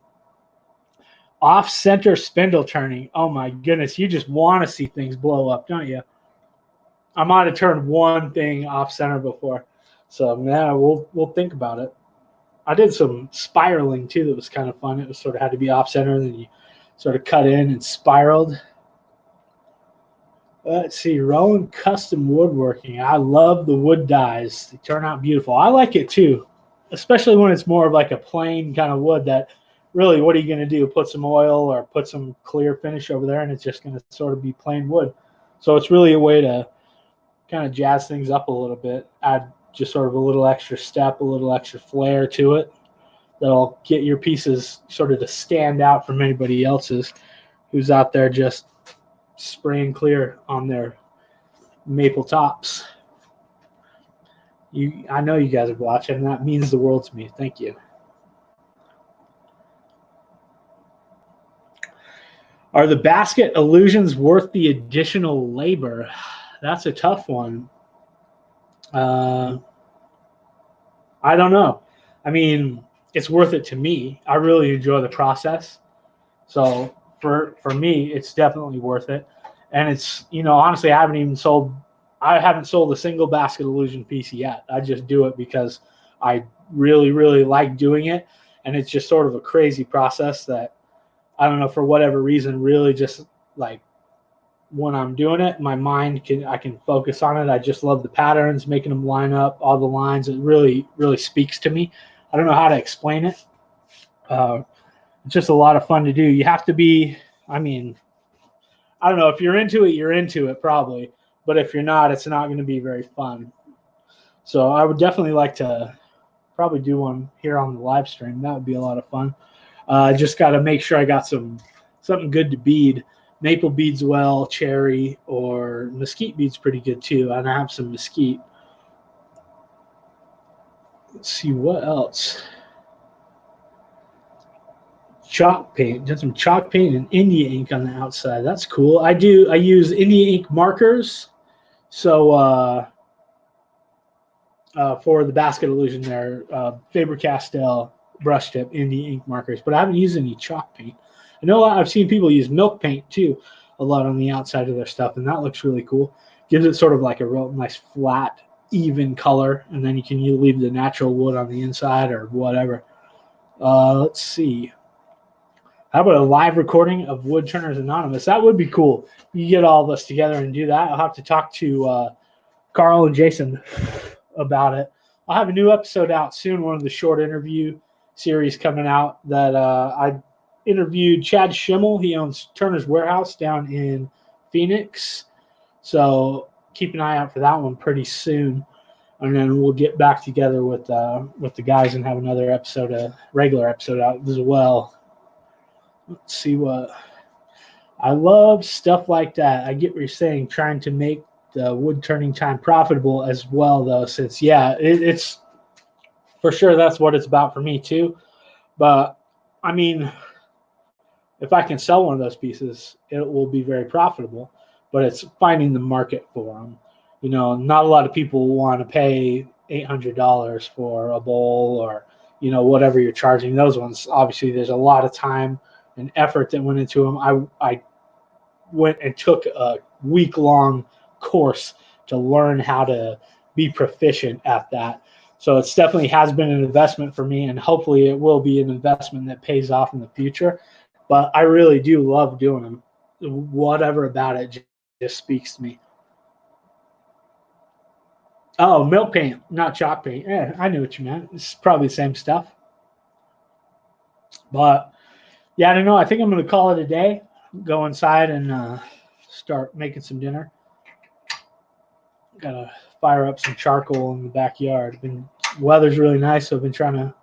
Off-center spindle turning. Oh my goodness, you just want to see things blow up, don't you? I might have turned one thing off-center before, so yeah, we'll think about it. I did some spiraling too that was kind of fun. It was sort of had to be off-center, and then you sort of cut in and spiraled. Let's see, Rowan Custom Woodworking. I love the wood dyes. They turn out beautiful. I like it too, especially when it's more of like a plain kind of wood that really, what are you going to do? Put some oil or put some clear finish over there, and it's just going to sort of be plain wood. So it's really a way to kind of jazz things up a little bit, add just sort of a little extra step, a little extra flair to it that'll get your pieces sort of to stand out from anybody else's who's out there just spraying clear on their maple tops. I know you guys are watching, and that means the world to me. Thank you. Are the basket illusions worth the additional labor? That's a tough one. I don't know. I mean, it's worth it to me. I really enjoy the process. So for me, it's definitely worth it. And it's, honestly, I haven't sold a single basket illusion piece yet. I just do it because I really, really like doing it. And it's just sort of a crazy process that, I don't know, for whatever reason, really just like when I'm doing it, my mind I can focus on it. I just love the patterns, making them line up, all the lines. It really, really speaks to me. I don't know how to explain it. It's just a lot of fun to do. You have to be, I don't know, if you're into it, you're into it probably. But if you're not, it's not going to be very fun. So I would definitely like to probably do one here on the live stream. That would be a lot of fun. I just got to make sure I got something good to bead. Maple beads well, cherry, or mesquite beads pretty good too. And I have some mesquite. Let's see what else. Chalk paint. Did some chalk paint and India ink on the outside. That's cool. I use India ink markers. So for the basket illusion there, Faber-Castell brush tip India ink markers, but I haven't used any chalk paint. I know I've seen people use milk paint too a lot on the outside of their stuff, and that looks really cool. Gives it sort of like a real nice flat, even color, and then you can leave the natural wood on the inside or whatever. Let's see. How about a live recording of Woodturners Anonymous? That would be cool. You get all of us together and do that. I'll have to talk to Carl and Jason about it. I'll have a new episode out soon, one of the short interview series coming out that I interviewed Chad Schimmel. He owns Turner's Warehouse down in Phoenix. So keep an eye out for that one pretty soon. And then we'll get back together with the guys and have another episode, a regular episode out as well. Let's see what. I love stuff like that. I get what you're saying, trying to make the wood turning time profitable as well, though, since, it's for sure that's what it's about for me, too. But, I mean, if I can sell one of those pieces, it will be very profitable. But it's finding the market for them. Not a lot of people want to pay $800 for a bowl or, whatever you're charging. Those ones, obviously, there's a lot of time and effort that went into them. I went and took a week-long course to learn how to be proficient at that. So it's definitely has been an investment for me, and hopefully it will be an investment that pays off in the future. But I really do love doing them. Whatever about it just speaks to me. Oh, milk paint, not chalk paint. Yeah, I knew what you meant. It's probably the same stuff. But, yeah, I don't know. I think I'm going to call it a day. Go inside and start making some dinner. Gotta fire up some charcoal in the backyard. Weather's really nice, so I've been trying to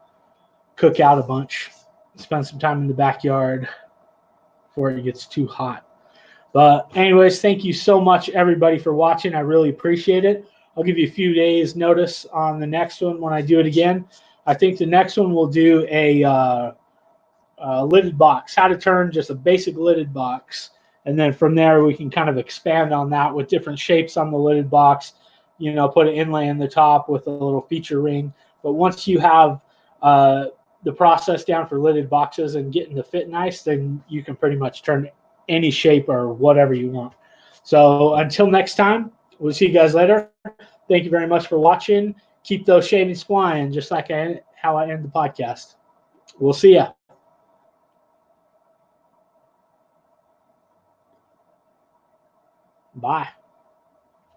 cook out a bunch. Spend some time in the backyard before it gets too hot. But anyways, thank you so much, everybody, for watching. I really appreciate it. I'll give you a few days notice on the next one when I do it again. I think the next one we'll do a lidded box, how to turn just a basic lidded box. And then from there, we can kind of expand on that with different shapes on the lidded box, put an inlay in the top with a little feature ring. But once you have the process down for lidded boxes and getting the fit nice, then you can pretty much turn any shape or whatever you want. So until next time, we'll see you guys later. Thank you very much for watching. Keep those shavings flying, just like how I end the podcast. We'll see ya. Bye.